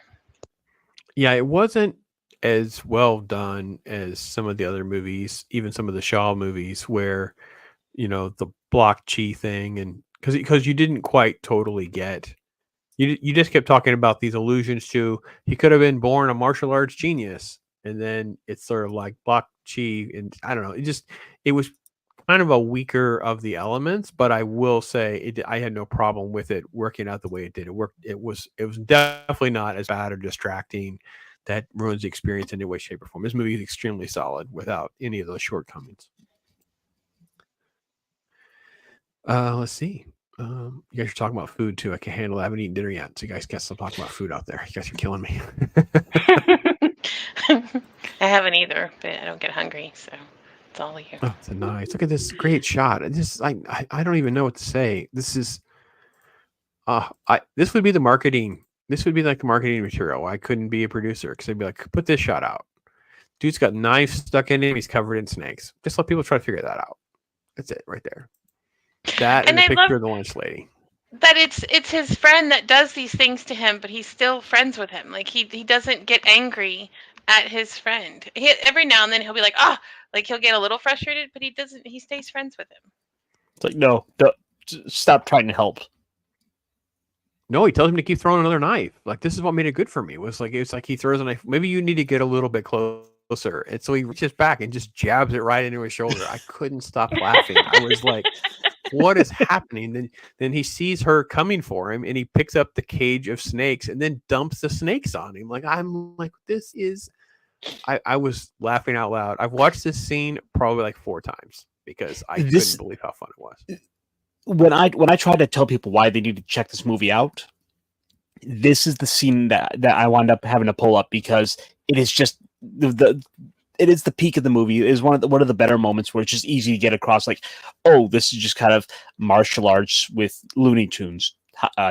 Yeah, it wasn't as well done as some of the other movies, even some of the Shaw movies, where the block chi thing, and because you didn't quite totally get. You just kept talking about these allusions to he could have been born a martial arts genius, and then it's sort of like block chi, and I don't know. It was kind of a weaker of the elements, but I will say I had no problem with it working out the way it did. It worked. It was definitely not as bad or distracting that ruins the experience in any way, shape, or form. This movie is extremely solid without any of those shortcomings. Let's see. You guys are talking about food too. I can't handle it. I haven't eaten dinner yet, so you guys can't stop talking about food out there. You guys are killing me. I haven't either, but I don't get hungry, so it's all you. Oh, it's nice. Look at this great shot. I don't even know what to say. This is this would be the marketing. This would be like the marketing material. I couldn't be a producer because I'd be like, put this shot out. Dude's got knives stuck in him. He's covered in snakes. Just let people try to figure that out. That's it right there. That and the picture of the lunch lady. That it's his friend that does these things to him, but he's still friends with him. Like he doesn't get angry at his friend. Every now and then he'll be like, he'll get a little frustrated, but he doesn't. He stays friends with him. It's like, no, stop trying to help. No, he tells him to keep throwing another knife. Like, this is what made it good for me. It's like he throws a knife. Maybe you need to get a little bit closer. And so he reaches back and just jabs it right into his shoulder. I couldn't stop laughing. I was like, what is happening? Then he sees her coming for him, and he picks up the cage of snakes and then dumps the snakes on him. I'm like, this is. I was laughing out loud. I've watched this scene probably like 4 times because I couldn't believe how fun it was. When I tried to tell people why they need to check this movie out, this is the scene that I wound up having to pull up because it is just it is the peak of the movie. It is one of the better moments where it's just easy to get across. Like, oh, this is just kind of martial arts with Looney Tunes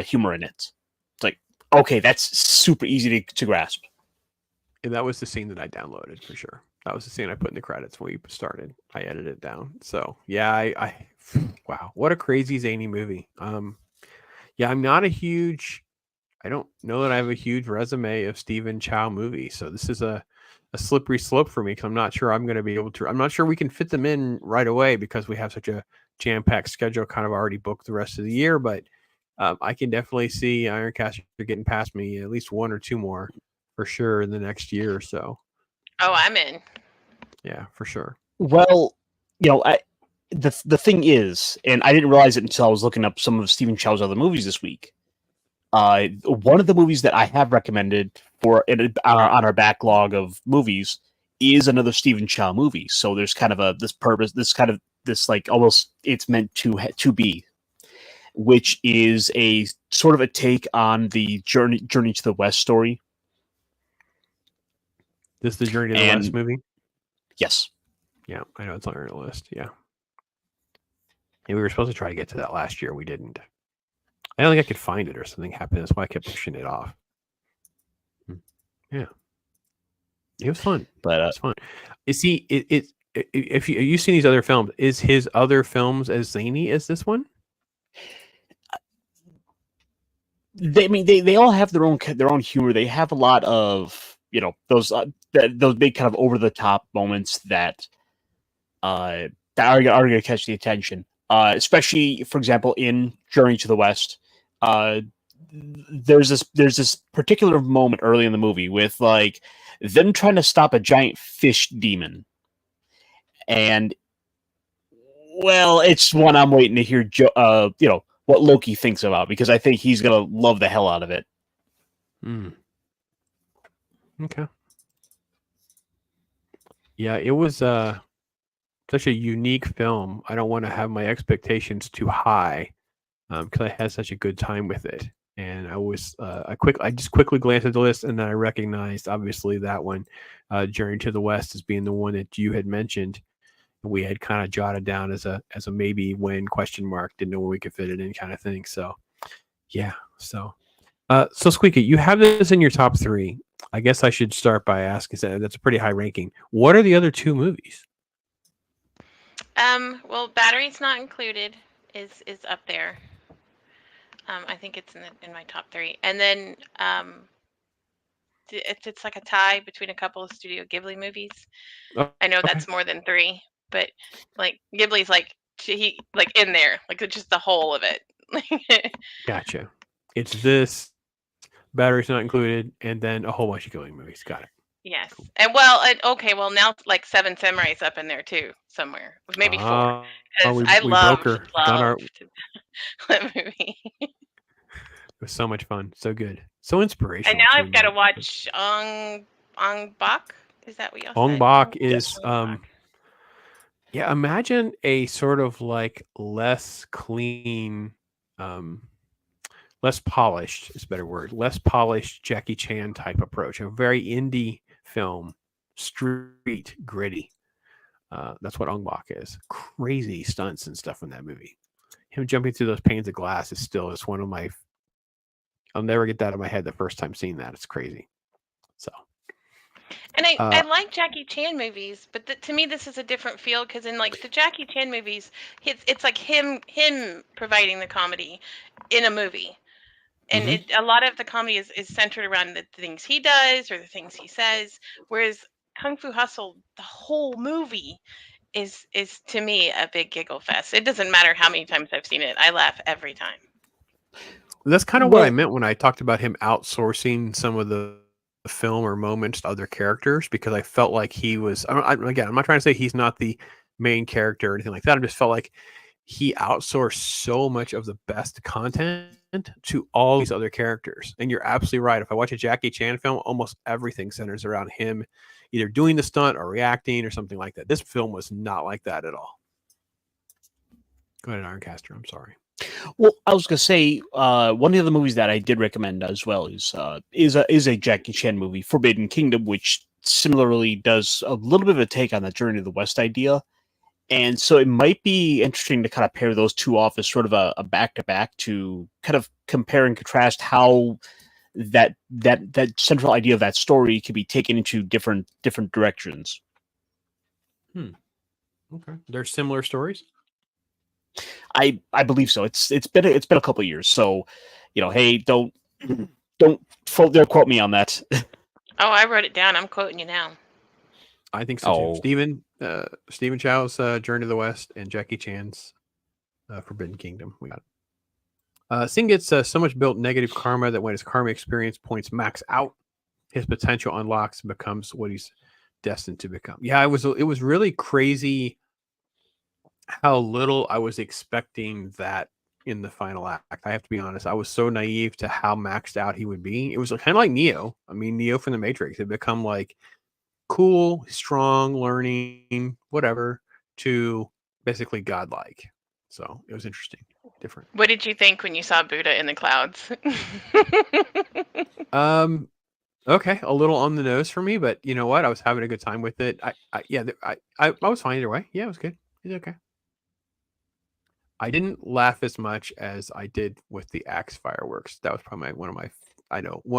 humor in it. It's like, okay, that's super easy to grasp. And that was the scene that I downloaded for sure. That was the scene I put in the credits when we started. I edited it down. So yeah, I wow, what a crazy zany movie. Yeah, I'm not a huge. I don't know that I have a huge resume of Stephen Chow movies, so this is a slippery slope for me because I'm not sure I'm going to be able to. I'm not sure we can fit them in right away because we have such a jam-packed schedule, kind of already booked the rest of the year. But I can definitely see Ironcaster getting past me at least 1 or 2 more for sure in the next year or so. Oh, I'm in. Yeah, for sure. Well, the thing is, and I didn't realize it until I was looking up some of Stephen Chow's other movies this week. One of the movies that I have recommended on our backlog of movies is another Stephen Chow movie. So there's kind of this like almost it's meant to be, which is a sort of a take on the Journey to the West story. This is the Journey to the West movie? Yes. Yeah, I know it's on our list. Yeah. And we were supposed to try to get to that last year. We didn't. I don't think I could find it or something happened. That's why I kept pushing it off. Yeah. It was fun. But it's fun. If you've seen these other films, is his other films as zany as this one? They all have their own humor. They have a lot of those big kind of over the top moments that are going to catch the attention. Especially, for example, in Journey to the West, there's this particular moment early in the movie with like them trying to stop a giant fish demon, and well, it's one I'm waiting to hear. what Loki thinks about, because I think he's gonna love the hell out of it. Okay. Yeah, it was such a unique film. I don't want to have my expectations too high because I had such a good time with it. And I just quickly glanced at the list, and then I recognized obviously that one, Journey to the West, as being the one that you had mentioned. We had kind of jotted down as a maybe when question mark, didn't know when we could fit it in kind of thing. So yeah. So Squeeka, you have this in your top 3. I guess I should start by asking, that's a pretty high ranking. What are the other 2 movies? Well, Battery's Not Included is up there. I think it's in my top 3. And then it's like a tie between a couple of Studio Ghibli movies. Oh, I know that's more than 3, but like Ghibli's like he like in there, like it's just the whole of it. Gotcha. It's this, Battery's Not Included, and then a whole bunch of Ghibli movies. Got it. Yes. And well, now like Seven Samurai's up in there too somewhere. Maybe 4. Because I loved that movie. It was so much fun. So good. So inspirational. And now I've got to watch Ong Bak. Is that what y'all said? Ong Bak is yeah, imagine a sort of like less clean, less polished is a better word, less polished Jackie Chan type approach. A very indie film, street gritty. That's what Ong Bak is. Crazy stunts and stuff in that movie. Him jumping through those panes of glass is one of my. I'll never get that out of my head the first time seeing that. It's crazy. So. And I like Jackie Chan movies, but to me this is a different feel, because in like the Jackie Chan movies, it's like him providing the comedy in a movie, and a lot of the comedy is centered around the things he does or the things he says, whereas Kung Fu Hustle, the whole movie is to me a big giggle fest. It doesn't matter how many times I've seen it, I laugh every time. That's kind of what I meant when I talked about him outsourcing some of the film or moments to other characters, because I felt like he was, again, I'm not trying to say he's not the main character or anything like that. I just felt like he outsourced so much of the best content to all these other characters. And you're absolutely right. If I watch a Jackie Chan film, almost everything centers around him either doing the stunt or reacting or something like that. This film was not like that at all. Go ahead, Ironcaster. I'm sorry. Well, I was gonna say one of the other movies that I did recommend as well is a Jackie Chan movie, Forbidden Kingdom, which similarly does a little bit of a take on the Journey to the West idea, and so it might be interesting to kind of pair those two off as sort of a back-to-back to kind of compare and contrast how that central idea of that story could be taken into different directions. Okay, they're similar stories. I believe so. It's been a couple of years, so hey, don't quote me on that. Oh, I wrote it down. I'm quoting you now. I think so too. Stephen Chow's Journey to the West and Jackie Chan's Forbidden Kingdom. We got it. Singh gets so much built negative karma that when his karma experience points max out, his potential unlocks and becomes what he's destined to become. Yeah, it was really crazy how little I was expecting that in the final act. I have to be honest. I was so naive to how maxed out he would be. It was kind of like Neo. I mean, Neo from the Matrix had become like cool, strong, learning, whatever, to basically godlike. So it was interesting, different. What did you think when you saw Buddha in the clouds? Okay, a little on the nose for me, but you know what? I was having a good time with it. I was fine either way. Yeah, it was good. It's okay. I didn't laugh as much as I did with the axe fireworks. That was probably one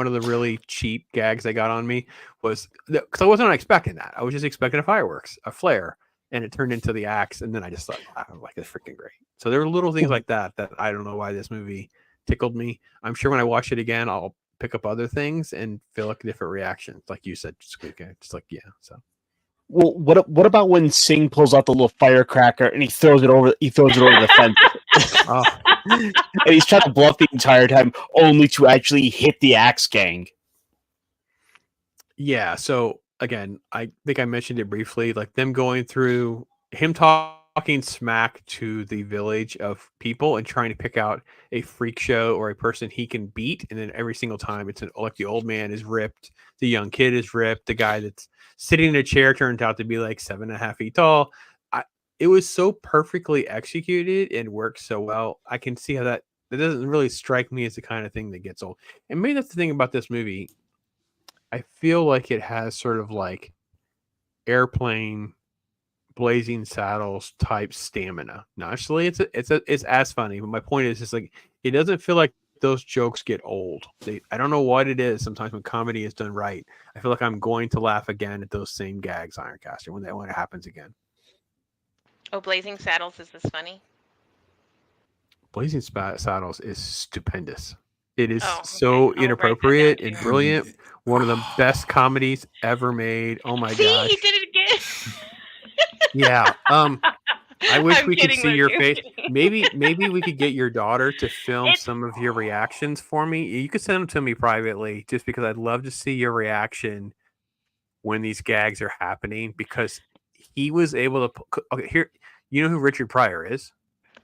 of the really cheap gags I got on me was because I wasn't expecting that. I was just expecting a flare, and it turned into the axe, and then I just thought, wow, like it's freaking great. So there were little things like that I don't know why this movie tickled me. I'm sure when I watch it again, I'll pick up other things and feel like a different reaction. Like you said, Squeeka, just like, yeah. So. Well, what about when Singh pulls out the little firecracker and he throws it over the fence? And he's trying to bluff the entire time, only to actually hit the axe gang. Yeah. So again, I think I mentioned it briefly, like them going through him talking talking smack to the village of people and trying to pick out a freak show or a person he can beat, and then every single time it's like the old man is ripped, the young kid is ripped, the guy that's sitting in a chair turns out to be like 7.5 feet tall. It was so perfectly executed and works so well. I can see how that doesn't really strike me as the kind of thing that gets old. And maybe that's the thing about this movie. I feel like it has sort of like Airplane, Blazing Saddles type stamina. Not actually, it's as funny, but my point is just like it doesn't feel like those jokes get old. I don't know what it is. Sometimes when comedy is done right, I feel like I'm going to laugh again at those same gags, Ironcaster, when it happens again. Oh, Blazing Saddles, is this funny? Blazing Saddles is stupendous. It is Oh, so okay. I'll inappropriate write that and down, brilliant. One of the best comedies ever made. Oh my See, gosh. he did it again. Yeah. I wish I'm we could kidding, see your Luke, I'm face. kidding. Maybe we could get your daughter to film It's- some of your reactions for me. You could send them to me privately just because I'd love to see your reaction when these gags are happening, because he was able to okay, here, you know who Richard Pryor is?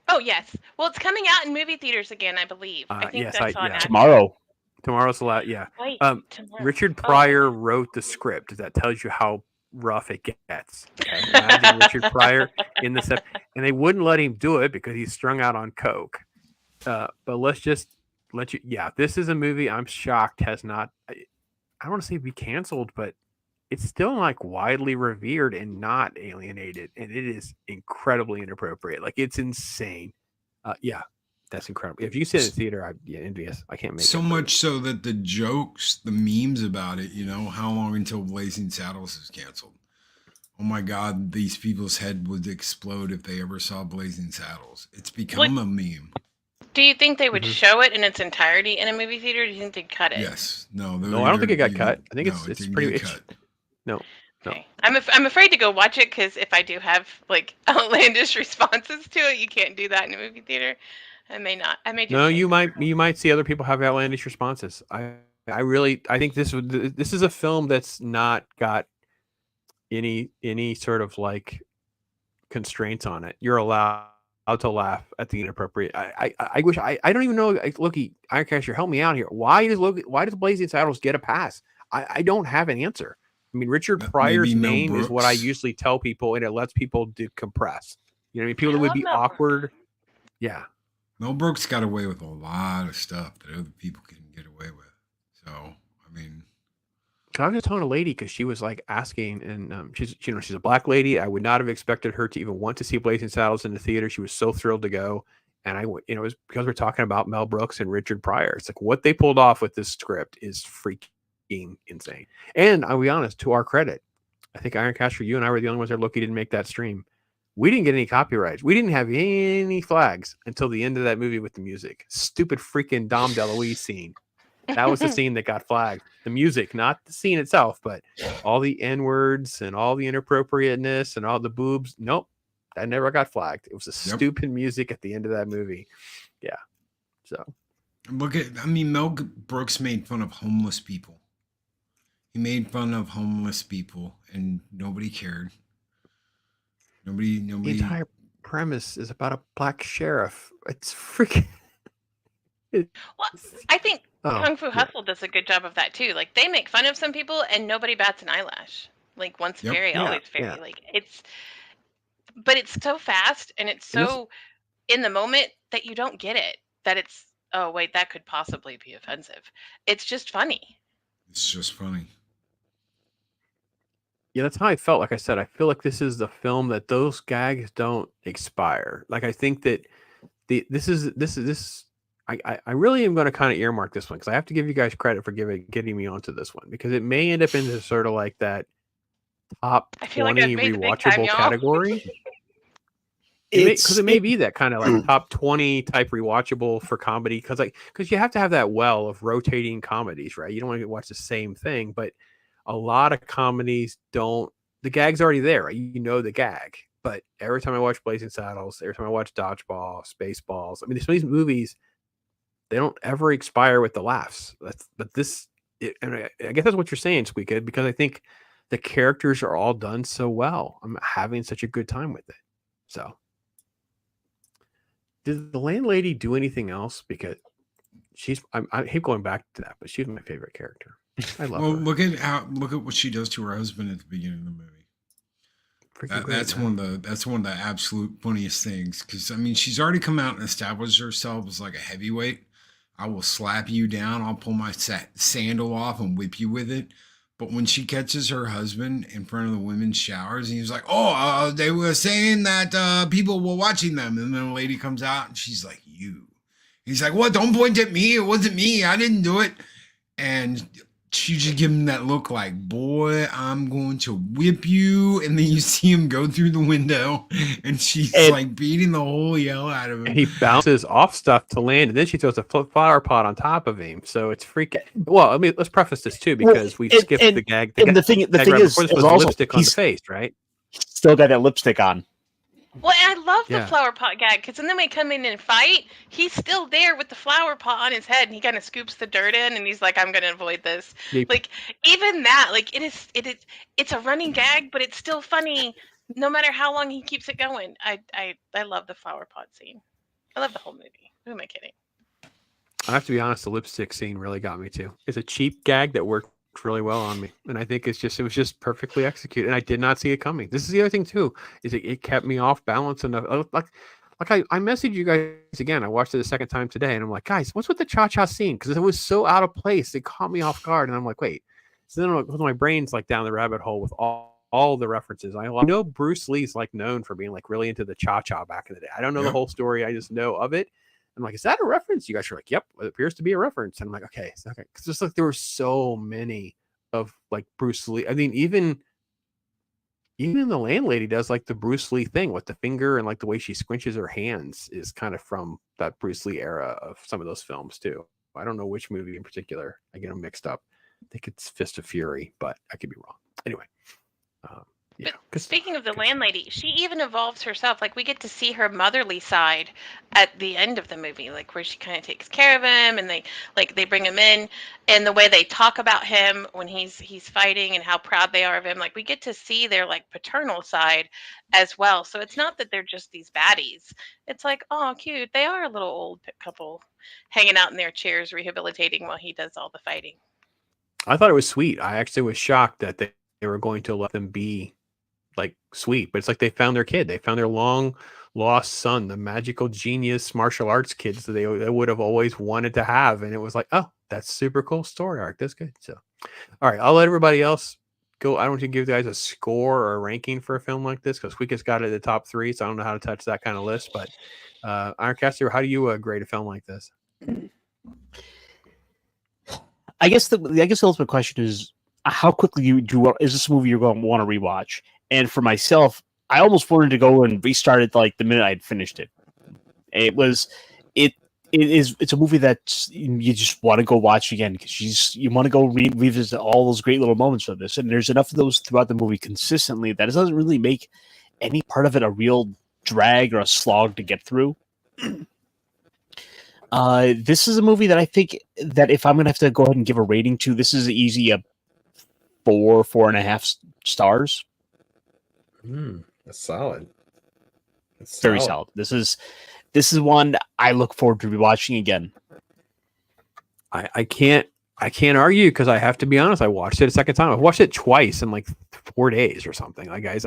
Oh, yes. Well, it's coming out in movie theaters again, I believe. I think Yes, that's on Apple. Tomorrow's the last. Yeah. Wait, tomorrow. Richard Pryor wrote the script. That tells you how rough it gets. Okay? Imagine Richard Pryor in the set, and they wouldn't let him do it because he's strung out on coke. But let's just let you. Yeah, this is a movie I'm shocked has not. I don't want to say be canceled, but it's still like widely revered and not alienated, and it is incredibly inappropriate. Like it's insane. Yeah, that's incredible. If you sit in the theater, envious. I can't make so it. Much so that the jokes, the memes about it, how long until Blazing Saddles is canceled? Oh my God, these people's head would explode if they ever saw Blazing Saddles. It's become a meme. Do you think they would show it in its entirety in a movie theater? Or do you think they'd cut it? Yes. No, I don't think it got cut. I think it's pretty cut. No. Okay. I'm afraid to go watch it because if I do have like outlandish responses to it, you can't do that in a movie theater. I may not. I may just. No, you might see other people have outlandish responses. I think this is a film that's not got any sort of like constraints on it. You're allowed to laugh at the inappropriate. I wish I don't even know. Loki, Ironcaster, help me out here. Why does Blazing Saddles get a pass? I don't have an answer. I mean, Richard Pryor's name is what I usually tell people, and it lets people decompress. You know what I mean? People that would be awkward. Yeah. Mel Brooks got away with a lot of stuff that other people couldn't get away with. So, I mean, I was just telling a lady because she was like asking, and she's a black lady. I would not have expected her to even want to see Blazing Saddles in the theater. She was so thrilled to go, and it was because we're talking about Mel Brooks and Richard Pryor. It's like what they pulled off with this script is freaking insane. And I'll be honest, to our credit, I think Ironcaster, you and I were the only ones that Loki didn't make that stream. We didn't get any copyrights. We didn't have any flags until the end of that movie with the music. Stupid freaking Dom DeLuise scene. That was the scene that got flagged. The music, not the scene itself, but all the N-words and all the inappropriateness and all the boobs. Nope, that never got flagged. It was the stupid music at the end of that movie. Yeah. So Mel Brooks made fun of homeless people. He made fun of homeless people, and nobody cared. Nobody. The entire premise is about a black sheriff. It's freaking. Well, I think Kung Fu Hustle does a good job of that too. Like they make fun of some people, and nobody bats an eyelash. Like once fairy, always fairy. Like but it's so fast and it's so in the moment that you don't get it. That it's wait, that could possibly be offensive. It's just funny. It's just funny. Yeah, that's how I felt. Like I said, I feel like this is the film that those gags don't expire. Like I think that this is. I really am going to kind of earmark this one because I have to give you guys credit for getting me onto this one because it may end up in this sort of like that top 20 rewatchable category. Because it may be that kind of like top 20 type rewatchable for comedy because you have to have that well of rotating comedies, right? You don't want to watch the same thing, but a lot of comedies don't. The gag's already there, right? You know the gag. But every time I watch Blazing Saddles, every time I watch Dodgeball, Spaceballs, I mean, these movies, they don't ever expire with the laughs. And I guess that's what you're saying, SQUEEKA, because I think the characters are all done so well. I'm having such a good time with it. So, did the landlady do anything else? Because I hate going back to that, but she's my favorite character. I love her. Look at what she does to her husband at the beginning of the movie. That's one of the absolute funniest things, because I mean, she's already come out and established herself as like a heavyweight. I will slap you down. I'll pull my sandal off and whip you with it. But when she catches her husband in front of the women's showers, and he's like, "Oh, they were saying that people were watching them," and then a lady comes out and she's like, "You." He's like, "What? Don't point at me. It wasn't me. I didn't do it." And she just give him that look like, "Boy, I'm going to whip you." And then you see him go through the window, and she's like beating the whole yell out of him. And he bounces off stuff to land, and then she throws a flower pot on top of him. So it's freaking. Well, I mean, let's preface this too, because we skipped the gag. The thing is also lipstick on the face, right? Still got that lipstick on. Well, I love the flower pot gag, because then we come in and fight. He's still there with the flower pot on his head, and he kind of scoops the dirt in, and he's like, "I'm going to avoid this." Yep. Like, even that, like, it's a running gag, but it's still funny no matter how long he keeps it going. I love the flower pot scene. I love the whole movie. Who am I kidding? I have to be honest, the lipstick scene really got me too. It's a cheap gag that worked really well on me, and I think it was just perfectly executed, and I did not see it coming. This is the other thing too, is it kept me off balance enough. Like I messaged you guys again. I watched it the second time today, and I'm like, guys, what's with the cha-cha scene? Because it was so out of place, it caught me off guard, and I'm like, wait. So then my brain's like down the rabbit hole with all the references. I know Bruce Lee's like known for being like really into the cha-cha back in the day. I don't know the whole story, I just know of it. I'm like, is that a reference? You guys are like, yep, it appears to be a reference. And I'm like, okay. Because just like there were so many of like Bruce Lee. I mean, even the landlady does like the Bruce Lee thing with the finger, and like the way she squinches her hands is kind of from that Bruce Lee era of some of those films too. I don't know which movie in particular. I get them mixed up. I think it's Fist of Fury, but I could be wrong. Anyway. Yeah. But speaking of the landlady, she even evolves herself. Like, we get to see her motherly side at the end of the movie, like where she kind of takes care of him, and they bring him in, and the way they talk about him when he's fighting, and how proud they are of him. Like, we get to see their like paternal side as well. So it's not that they're just these baddies. It's like, oh, cute. They are a little old couple hanging out in their chairs, rehabilitating while he does all the fighting. I thought it was sweet. I actually was shocked that they were going to let them be like sweet, but it's like they found their kid. They found their long lost son, the magical genius martial arts kids that they would have always wanted to have. And it was like, oh, that's super cool story arc. That's good. So, all right, I'll let everybody else go. I don't want to give you guys a score or a ranking for a film like this, because Squeeka's got it at the top 3, so I don't know how to touch that kind of list. But Ironcaster, how do you grade a film like this? I guess the ultimate question is, how quickly is this a movie you're going to want to rewatch? And for myself, I almost wanted to go and restart it like the minute I'd finished it. It's a movie that you just want to go watch again, because you want to go revisit all those great little moments of this. And there's enough of those throughout the movie consistently that it doesn't really make any part of it a real drag or a slog to get through. This is a movie that I think that if I'm going to have to go ahead and give a rating to, this is easy a 4.5 stars. That's solid. That's very solid. This is one I look forward to rewatching again. I can't argue, because I have to be honest. I watched it a second time. I watched it twice in like 4 days or something. Like, guys,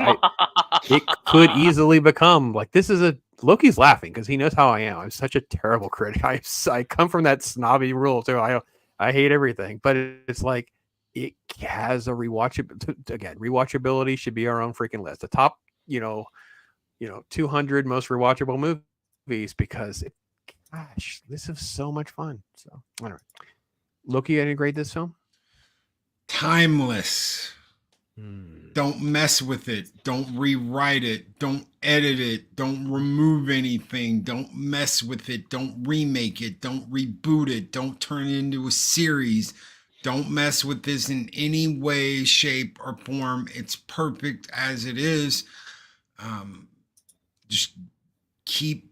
it could easily become like, this is a Loki's laughing because he knows how I am. I'm such a terrible critic. I come from that snobby rule too. I hate everything, but it's like, it has a rewatchability should be our own freaking list. The top, 200 most rewatchable movies, because gosh, this is so much fun. So, all right. Loki, you grade this film? Timeless. Don't mess with it. Don't rewrite it. Don't edit it. Don't remove anything. Don't mess with it. Don't remake it. Don't reboot it. Don't turn it into a series. Don't mess with this in any way, shape, or form. It's perfect as it is. Just keep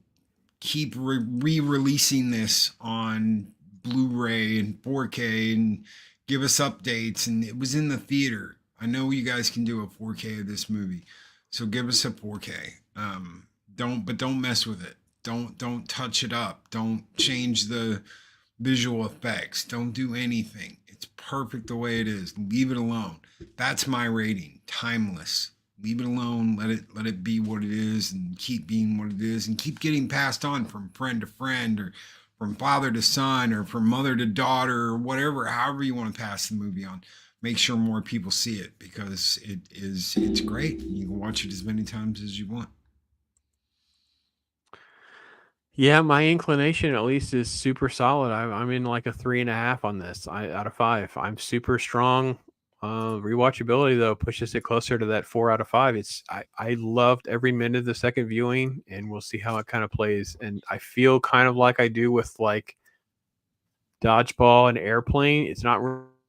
re-releasing this on Blu-ray and 4K, and give us updates. And it was in the theater. I know you guys can do a 4K of this movie, so give us a 4K. Don't mess with it. Don't touch it up. Don't change the visual effects. Don't do anything. It's perfect the way it is. Leave it alone. That's my rating. Timeless. Leave it alone. Let it be what it is, and keep being what it is, and keep getting passed on from friend to friend, or from father to son, or from mother to daughter, or whatever, however you want to pass the movie on. Make sure more people see it, because it's great. You can watch it as many times as you want. Yeah, my inclination at least is super solid. I'm in like a 3.5 on this out of 5. I'm super strong. Rewatchability though pushes it closer to that 4 out of 5. I loved every minute of the second viewing, and we'll see how it kind of plays. And I feel kind of like I do with like Dodgeball and Airplane. It's not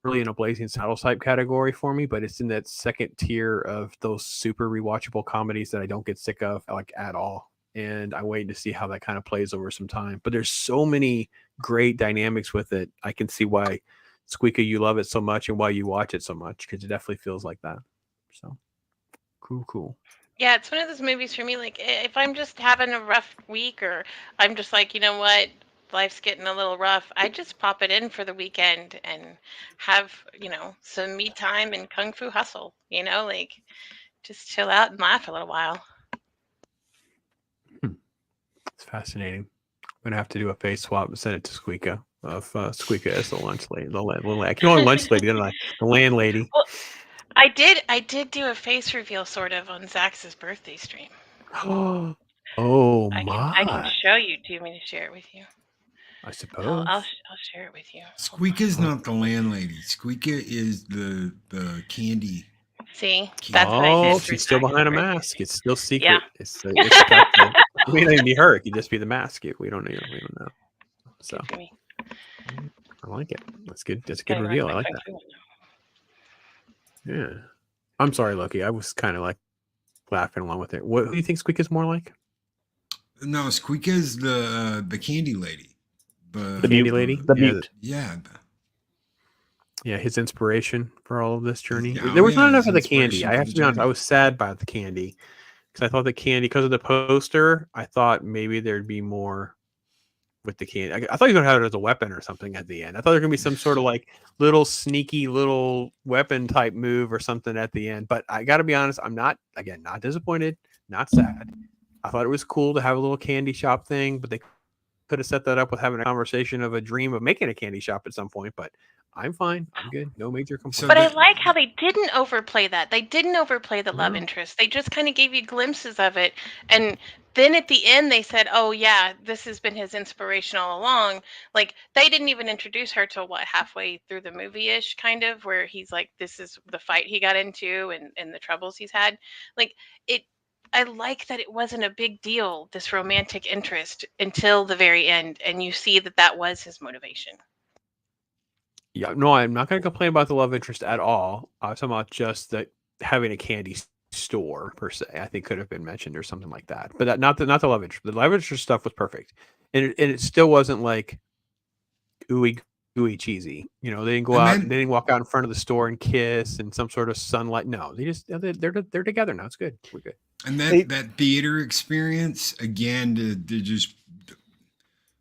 really in a Blazing Saddles type category for me, but it's in that second tier of those super rewatchable comedies that I don't get sick of like at all. And I'm waiting to see how that kind of plays over some time. But there's so many great dynamics with it. I can see why, SQUEEKA, you love it so much, and why you watch it so much, because it definitely feels like that. So cool. Yeah, it's one of those movies for me. Like, if I'm just having a rough week, or I'm just like, you know what, life's getting a little rough, I just pop it in for the weekend and have, some me time and kung fu hustle. Like, just chill out and laugh a little while. It's fascinating. I'm gonna have to do a face swap and send it to SQUEEKA of SQUEEKA as the lunch lady. I can call her lunch lady, didn't I? The landlady. Well, I did do a face reveal sort of on Zach's birthday stream. Oh I my! can show you. Do you want me to share it with you? I suppose. I'll share it with you. SQUEEKA's not the landlady. SQUEEKA is the candy. See, that's what I did. She's still behind a mask. It's still secret. Yeah. It's got the, we don't even be her. It could just be the mask. We don't know. So I like it. That's good. That's a good reveal. I like that. Yeah. I'm sorry, Loki. I was kind of like laughing along with it. What who do you think SQUEEKA's more like? No, SQUEEKA's the candy lady. The candy lady? The mute. Yeah. Yeah, his inspiration for all of this journey. Yeah, There was not enough of the his candy. I have to be honest. I was sad by the candy because I thought the candy, because of the poster, I thought maybe there'd be more with the candy. I thought he was going to have it as a weapon or something at the end. I thought there was going to be some sort of like little sneaky little weapon type move or something at the end. But I got to be honest, I'm not disappointed, not sad. I thought it was cool to have a little candy shop thing, but they could have set that up with having a conversation of a dream of making a candy shop at some point. But I'm fine. I'm good. No major complaints. But I like how they didn't overplay that. They didn't overplay the love interest. They just kind of gave you glimpses of it. And then at the end, they said, oh, yeah, this has been his inspiration all along. Like, they didn't even introduce her till, halfway through the movie-ish, kind of, where he's like, this is the fight he got into and the troubles he's had. Like, I like that it wasn't a big deal, this romantic interest, until the very end. And you see that was his motivation. Yeah, no, I'm not going to complain about the love interest at all. I'm talking about just that having a candy store per se, I think could have been mentioned or something like that. But not the love interest. The love interest stuff was perfect, and it still wasn't like ooey gooey cheesy. They didn't go out, they didn't walk out in front of the store and kiss and some sort of sunlight. No, they're together now. It's good. We're good. And that theater experience again to just.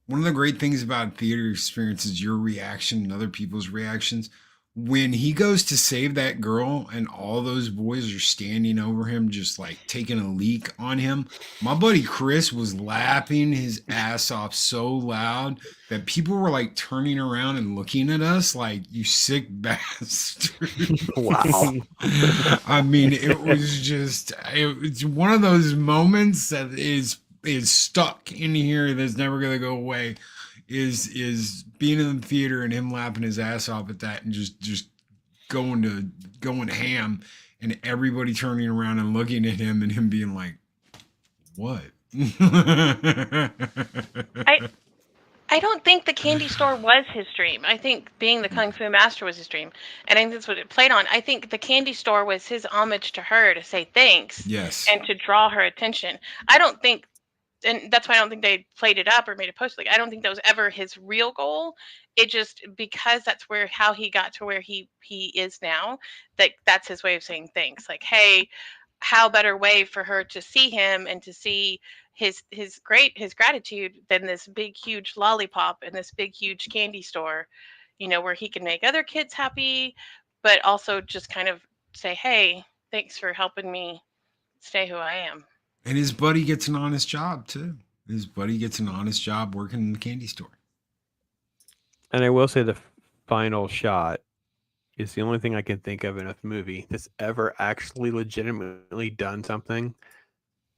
One of the great things about theater experience is your reaction and other people's reactions. When he goes to save that girl and all those boys are standing over him, just like taking a leak on him, my buddy Chris was laughing his ass off so loud that people were like turning around and looking at us like, you sick bastard. Wow. I mean, it's one of those moments that is stuck in here that's never gonna go away. Is being in the theater and him laughing his ass off at that and just going ham and everybody turning around and looking at him and him being like, what? I don't think the candy store was his dream. I think being the Kung Fu master was his dream. And I think that's what it played on. I think the candy store was his homage to her to say thanks. Yes. And to draw her attention. I don't think, and that's why I don't think they played it up or made a post. Like, I don't think that was ever his real goal. It just, because that's how he got to where he is now, that's his way of saying thanks. Like, hey, how better way for her to see him and to see his gratitude than this big huge lollipop and this big huge candy store, where he can make other kids happy, but also just kind of say, hey, thanks for helping me stay who I am. And his buddy gets an honest job too. His buddy gets an honest job working in the candy store. And I will say the final shot is the only thing I can think of in a movie that's ever actually legitimately done something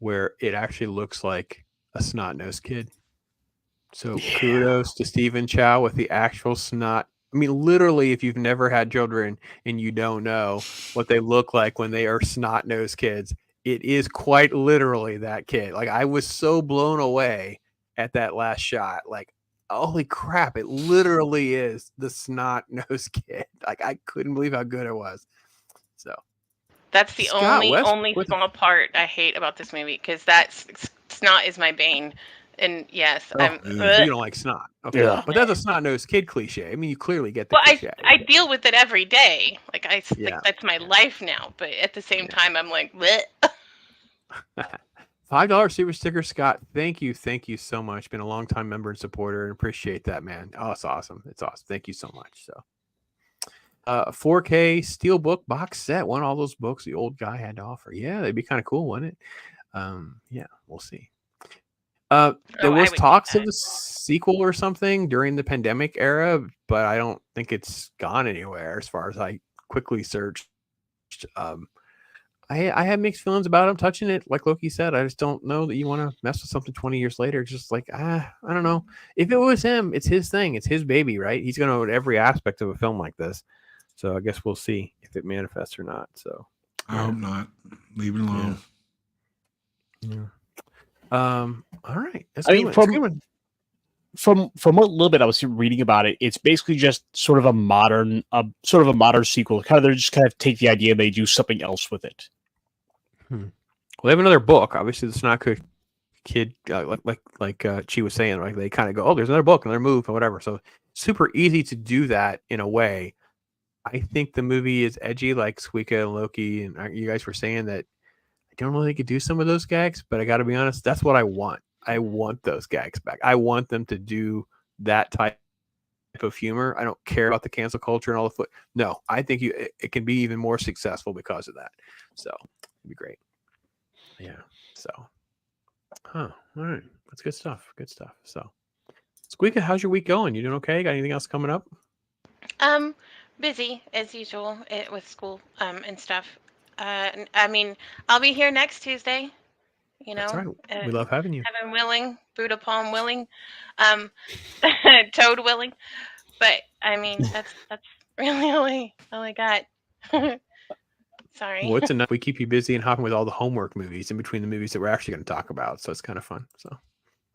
where it actually looks like a snot-nosed kid. So kudos to Stephen Chow with the actual snot. I mean, literally, if you've never had children and you don't know what they look like when they are snot-nosed kids, it is quite literally that kid. Like, I was so blown away at that last shot. Like, holy crap, it literally is the snot-nosed kid. Like, I couldn't believe how good it was. So that's the only small part I hate about this movie, because snot is my bane. And yes, you don't like snot. Okay. Yeah. But that's a snot-nosed kid cliche. I mean, you clearly get the cliche. I deal with it every day. Like, I think that's my life now. But at the same time, I'm like, bleh. $5 super sticker, Scott. Thank you so much. Been a long time member and supporter, and appreciate that, man. Oh, it's awesome. It's awesome. Thank you so much. So 4K Steelbook box set. One of all those books the old guy had to offer. Yeah, that'd be kind of cool, wouldn't it? Yeah, we'll see. There was talks of a sequel or something during the pandemic era, but I don't think it's gone anywhere as far as I quickly searched. I have mixed feelings about him touching it. Like Loki said, I just don't know that you want to mess with something 20 years later. Just like, I don't know. If it was him, it's his thing. It's his baby, right? He's going to own every aspect of a film like this. So I guess we'll see if it manifests or not. So I hope not. Leave it alone. Yeah. All right. From a little bit I was reading about it, it's basically just sort of a modern sequel. They just kind of take the idea and they do something else with it. Well, they have another book. Obviously, the Snot Kid, like Chi was saying, like they kind of go, oh, there's another book, another move, or whatever. So super easy to do that in a way. I think the movie is edgy, like SQUEEKA and Loki, and you guys were saying that. I don't know if they could do some of those gags, but I got to be honest, that's what I want. I want those gags back. I want them to do that type of humor. I don't care about the cancel culture and all the foot. No, I think it can be even more successful because of that. So it'd be great. Yeah. So, all right. That's good stuff. Good stuff. So, SQUEEKA, how's your week going? You doing okay? Got anything else coming up? Busy as usual with school and stuff. I mean, I'll be here next Tuesday. That's right. We love having you. Heaven willing, Buddha palm willing, Toad willing. But I mean, that's really all I got. Sorry. Well, it's enough. We keep you busy and hopping with all the homework movies in between the movies that we're actually going to talk about. So it's kind of fun. So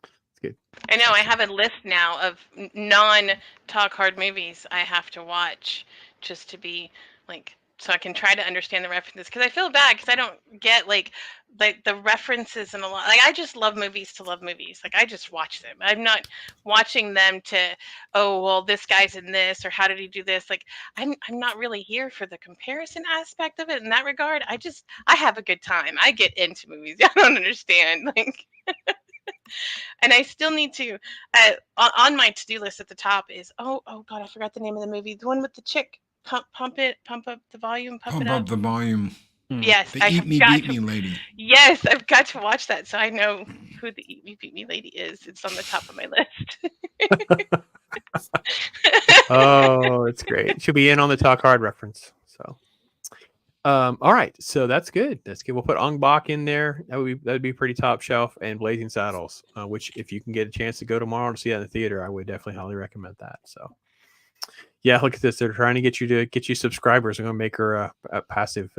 it's good. I know. I have a list now of non-talk hard movies I have to watch just to be like. So I can try to understand the references, because I feel bad because I don't get like the references and a lot. Like, I just love movies to love movies. Like, I just watch them. I'm not watching them to, oh, well, this guy's in this, or how did he do this? Like, I'm not really here for the comparison aspect of it in that regard. I have a good time. I get into movies. I don't understand. Like, and I still need to, on my to-do list at the top is, oh God, I forgot the name of the movie. The one with the chick. Pump up the volume. Pump up the volume. Yes, the Eat Me Beat Me lady. Yes, I've got to watch that so I know who the Eat Me Beat Me lady is. It's on the top of my list. Oh, it's great. She'll be in on the Talk Hard reference. So, all right. So that's good. That's good. We'll put Ong Bak in there. That'd be pretty top shelf, and Blazing Saddles, which if you can get a chance to go tomorrow to see that in the theater, I would definitely highly recommend that. So. Yeah, look at this. They're trying to get you subscribers. I'm gonna make her a passive.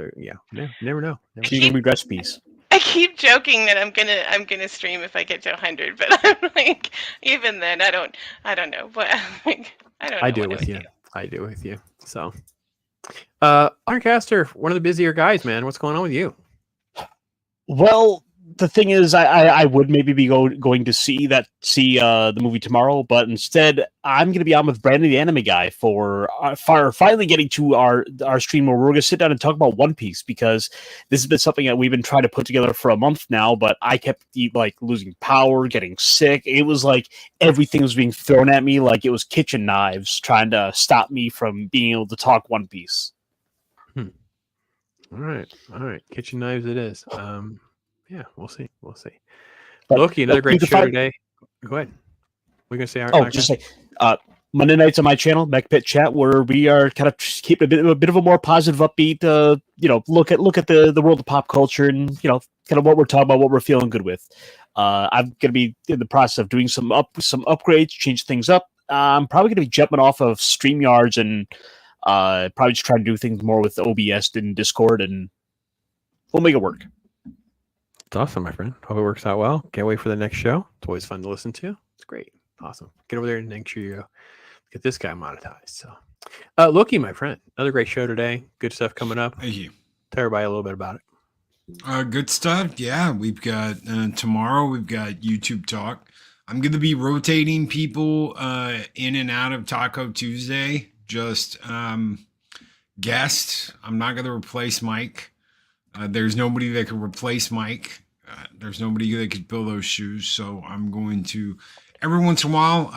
Never know. She can recipes. I keep joking that I'm gonna stream if I get to 100, but I'm like, even then, I don't know. But like, I don't know. I do it with you. So, IRONCASTER, one of the busier guys, man. What's going on with you? Well, the thing is, I would maybe be going to see the movie tomorrow, but instead I'm going to be on with Brandon the Anime Guy for finally getting to our stream where we're going to sit down and talk about One Piece, because this has been something that we've been trying to put together for a month now, but I kept like losing power, getting sick. It was like everything was being thrown at me like it was kitchen knives trying to stop me from being able to talk One Piece. All right. Kitchen knives it is. Yeah, we'll see. But, Loki, another great show today. Go ahead. We're gonna say just like Monday nights on my channel, Mech Pit Chat, where we are kind of keeping a bit of a more positive, upbeat, look at the world of pop culture and kind of what we're talking about, what we're feeling good with. I'm gonna be in the process of doing some upgrades, change things up. I'm probably gonna be jumping off of StreamYards and probably just trying to do things more with OBS and Discord, and we'll make it work. It's awesome, my friend. Hope it works out well. Can't wait for the next show. It's always fun to listen to. It's great. Awesome. Get over there and make sure you get this guy monetized. So, Loki, my friend, another great show today. Good stuff coming up. Thank you. Tell everybody a little bit about it. Good stuff. Yeah, we've got tomorrow. We've got YouTube Talk. I'm going to be rotating people in and out of Taco Tuesday. Just guests. I'm not going to replace Mike. There's nobody that could replace Mike. There's nobody that could fill those shoes. So I'm going to, every once in a while,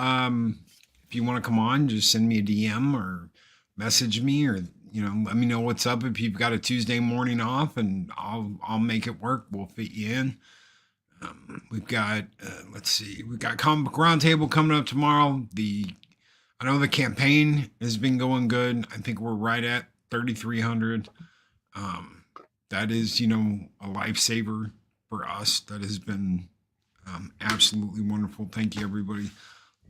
if you want to come on, just send me a DM or message me, or let me know what's up. If you've got a Tuesday morning off, and I'll make it work. We'll fit you in. We've got let's see, we've got Comic Book Roundtable coming up tomorrow. I know the campaign has been going good. I think we're right at 3,300. That is, a lifesaver for us. That has been absolutely wonderful. Thank you, everybody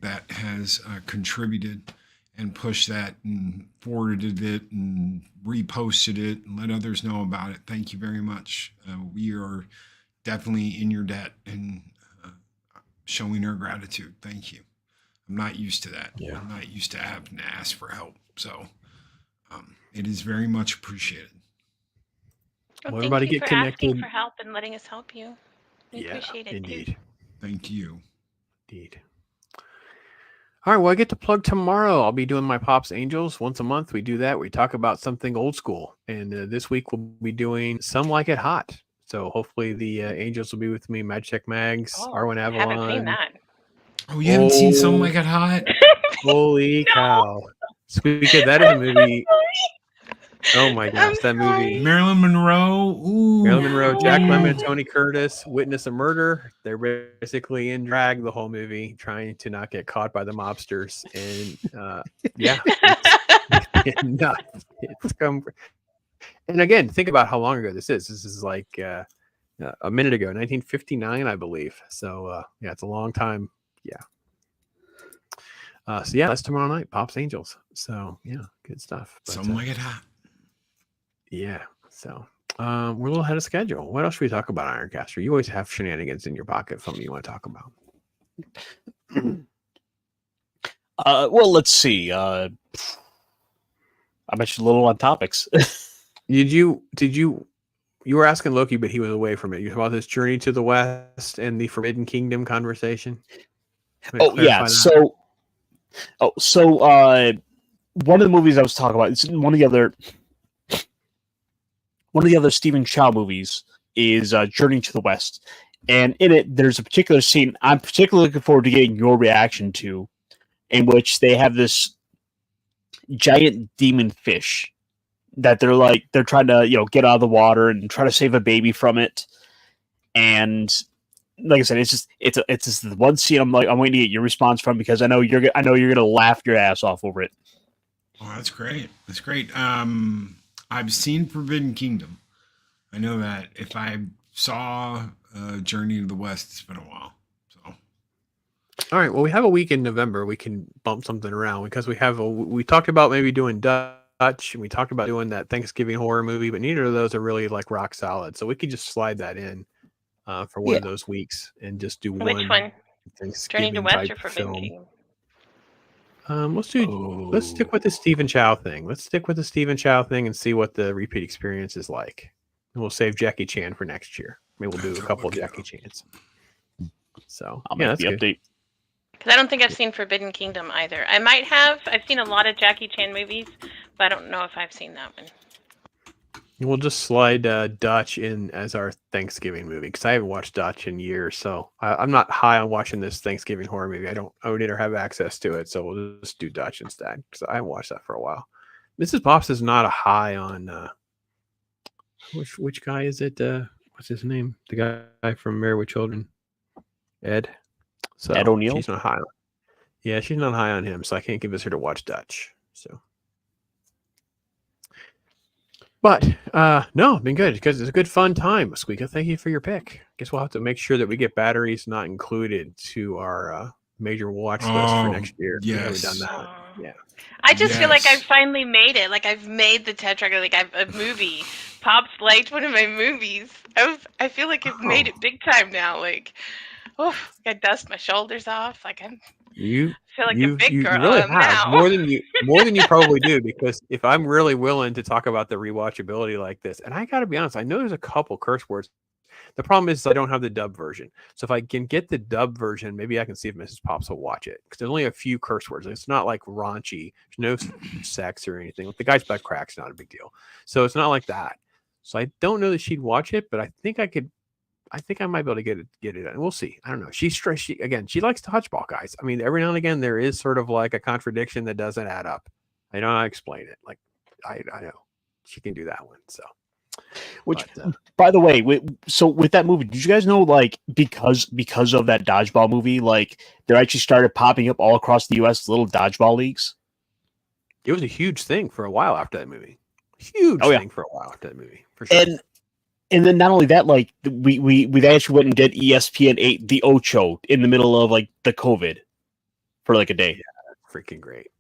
that has contributed and pushed that and forwarded it and reposted it and let others know about it. Thank you very much. We are definitely in your debt and showing our gratitude. Thank you. I'm not used to that. Yeah. I'm not used to having to ask for help. So it is very much appreciated. Well, everybody thank you get for connected. asking for help and letting us help you. We appreciate it. Indeed. Too. Thank you. Indeed. All right. Well, I get to plug tomorrow. I'll be doing my Pops Angels once a month. We do that. We talk about something old school. And this week we'll be doing Some Like It Hot. So hopefully the Angels will be with me. Magic Mags, Arwen Avalon. I haven't seen that. Oh, you haven't seen Some Like It Hot? Holy cow. SQUEEKA, that is a movie. Oh my gosh, that movie. Marilyn Monroe. Ooh. Marilyn Monroe, Jack Lemmon, and Tony Curtis witness a murder. They're basically in drag the whole movie, trying to not get caught by the mobsters. And it's nuts. And again, think about how long ago this is. This is like a minute ago, 1959, I believe. So it's a long time. Yeah. So that's tomorrow night, Pops Angels. So good stuff. But, Something Like It Hot. Yeah. So we're a little ahead of schedule. What else should we talk about, Ironcaster? You always have shenanigans in your pocket, something you want to talk about. Well, let's see. I mentioned a little on topics. You were asking Loki, but he was away from it. You about this journey to the West and the Forbidden Kingdom conversation? Oh yeah. So one of the movies I was talking about, it's one of the other Stephen Chow movies is Journey to the West. And in it, there's a particular scene I'm particularly looking forward to getting your reaction to, in which they have this giant demon fish that they're trying to, get out of the water and try to save a baby from it. And like I said, it's just the one scene I'm waiting to get your response from, because I know you're going to laugh your ass off over it. Oh, that's great. That's great. I've seen Forbidden Kingdom. I know that. If I saw Journey to the West, it's been a while. So, all right. Well, we have a week in November. We can bump something around because we talked about maybe doing Dutch, and we talked about doing that Thanksgiving horror movie, but neither of those are really like rock solid. So we could just slide that in for one of those weeks and just do Which one? Thanksgiving Journey to West type or Forbidden film. Kingdom? Let's stick with the Stephen Chow thing. And see what the repeat experience is like. And we'll save Jackie Chan for next year. Maybe we'll do a couple of Jackie Chans. So I'll yeah, make that's the good. update. Because I don't think I've seen Forbidden Kingdom either. I might have. I've seen a lot of Jackie Chan movies, but I don't know if I've seen that one. We'll just slide Dutch in as our Thanksgiving movie because I haven't watched Dutch in years. So I'm not high on watching this Thanksgiving horror movie. I don't own it or have access to it. So we'll just do Dutch instead because I haven't watched that for a while. Mrs. Pops is not a high on which guy is it? What's his name? The guy from Married with Children, Ed. So Ed O'Neill? She's not high on. Yeah, she's not high on him, so I can't convince her to watch Dutch. So. But no, been good because it's a good fun time. Squeeka, thank you for your pick. Guess we'll have to make sure that we get batteries not included to our major watch list for next year. Yes. We haven't done that. Yeah. I just feel like Yes. I've finally made it. Like I've made the Tetra. Like I've a movie. Pops liked one of my movies. I feel like I've made it big time now. Like, oh, I dust my shoulders off. Like I feel like a big girl really have now. more than you probably do, because if I'm really willing to talk about the rewatchability like this, and I got to be honest, I know there's a couple curse words. The problem is I don't have the dub version. So if I can get the dub version, maybe I can see if Mrs. Pops will watch it, because there's only a few curse words. It's not like raunchy. There's no sex or anything. The guy's butt crack's not a big deal. So it's not like that. So I don't know that she'd watch it, but I think I could. I think I might be able to get it. And we'll see. I don't know. She likes to touchball, guys. I mean, every now and again there is sort of like a contradiction that doesn't add up. I know how to explain it. Like I know she can do that one. So, Which, by the way, so with that movie, did you guys know, like, because of that dodgeball movie, like, there actually started popping up all across the U.S. little dodgeball leagues? It was a huge thing for a while after that movie. Huge thing for a while after that movie, for sure. And then not only that, like, we actually went and did ESPN 8 the Ocho in the middle of like the COVID for like a day. Yeah, freaking great.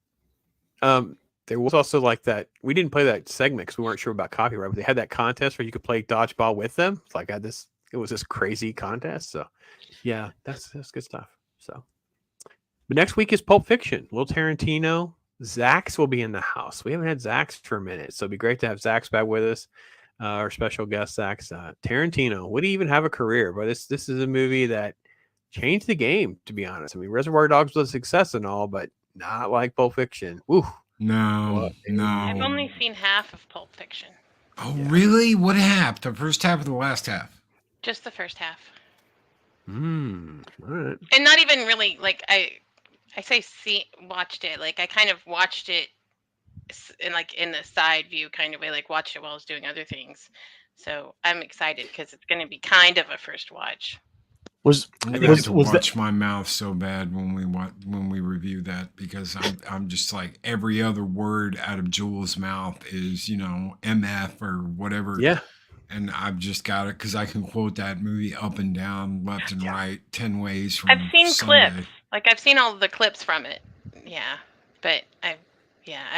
There was also like that. We didn't play that segment because we weren't sure about copyright, but they had that contest where you could play dodgeball with them. It's like it was this crazy contest. So yeah, that's good stuff. So, but next week is Pulp Fiction. Will Tarantino. Zax will be in the house. We haven't had Zax for a minute, so it'd be great to have Zax back with us. Our special guest, Zax. Tarantino, would he even have a career? But this is a movie that changed the game, to be honest. I mean, Reservoir Dogs was a success and all, but not like Pulp Fiction. Woo. No. I've only seen half of Pulp Fiction. Oh, really? What half? The first half or the last half? Just the first half. All right. And not even really, like, I say watched it. Like, I kind of watched it in the side view kind of way, like watched it while I was doing other things. So I'm excited because it's going to be kind of a first watch. Was watch my mouth so bad when we review that, because I'm just like, every other word out of Jules' mouth is, MF or whatever. Yeah. And I've just got it because I can quote that movie up and down, left and right, 10 ways from I've seen Sunday. clips. Like, I've seen all the clips from it. Yeah. But I've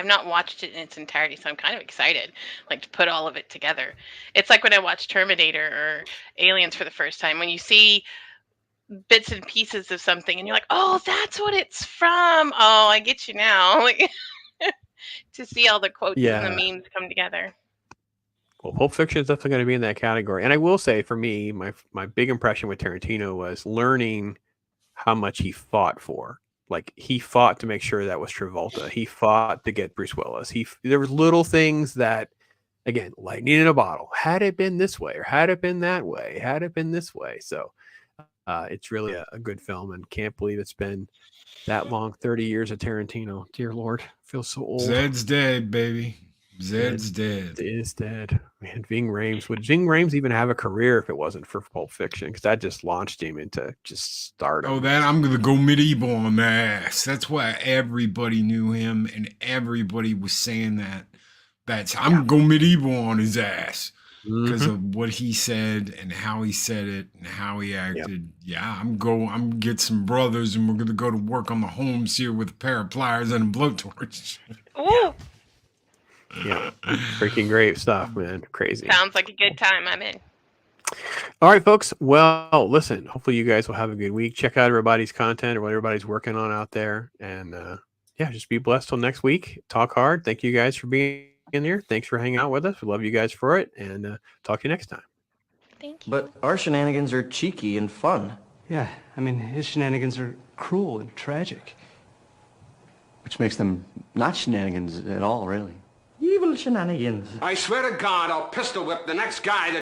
not watched it in its entirety, so I'm kind of excited, like, to put all of it together. It's like when I watched Terminator or Aliens for the first time, when you see bits and pieces of something and you're like, oh, that's what it's from. Oh, I get you now. Like, to see all the quotes and the memes come together. Well, Pulp Fiction is definitely going to be in that category. And I will say, for me, my big impression with Tarantino was learning how much he fought for. Like, he fought to make sure that was Travolta. He fought to get Bruce Willis. There was little things that, again, lightning in a bottle. Had it been this way, or had it been that way, had it been this way. So it's really a good film, and can't believe it's been that long. 30 years of Tarantino. Dear Lord, I feel so old. Zed's dead, baby. Zed's dead. Is dead. Man, Ving Rhames. Would Ving Rhames even have a career if it wasn't for Pulp Fiction? Because that just launched him into just stardom. Oh, that I'm going to go medieval on the ass. That's why everybody knew him, and everybody was saying that. I'm going to go medieval on his ass because of what he said and how he said it and how he acted. Yeah, I'm going to get some brothers, and we're going to go to work on the homes here with a pair of pliers and a blowtorch. Ooh. Yeah, freaking great stuff, man. Crazy. Sounds like a good time. I'm in. All right, folks. Well, listen, hopefully you guys will have a good week. Check out everybody's content or what everybody's working on out there. And just be blessed till next week. Talk hard. Thank you guys for being in here. Thanks for hanging out with us. We love you guys for it. And talk to you next time. Thank you. But our shenanigans are cheeky and fun. Yeah, I mean, his shenanigans are cruel and tragic. Which makes them not shenanigans at all, really. Evil shenanigans. I swear to God, I'll pistol whip the next guy that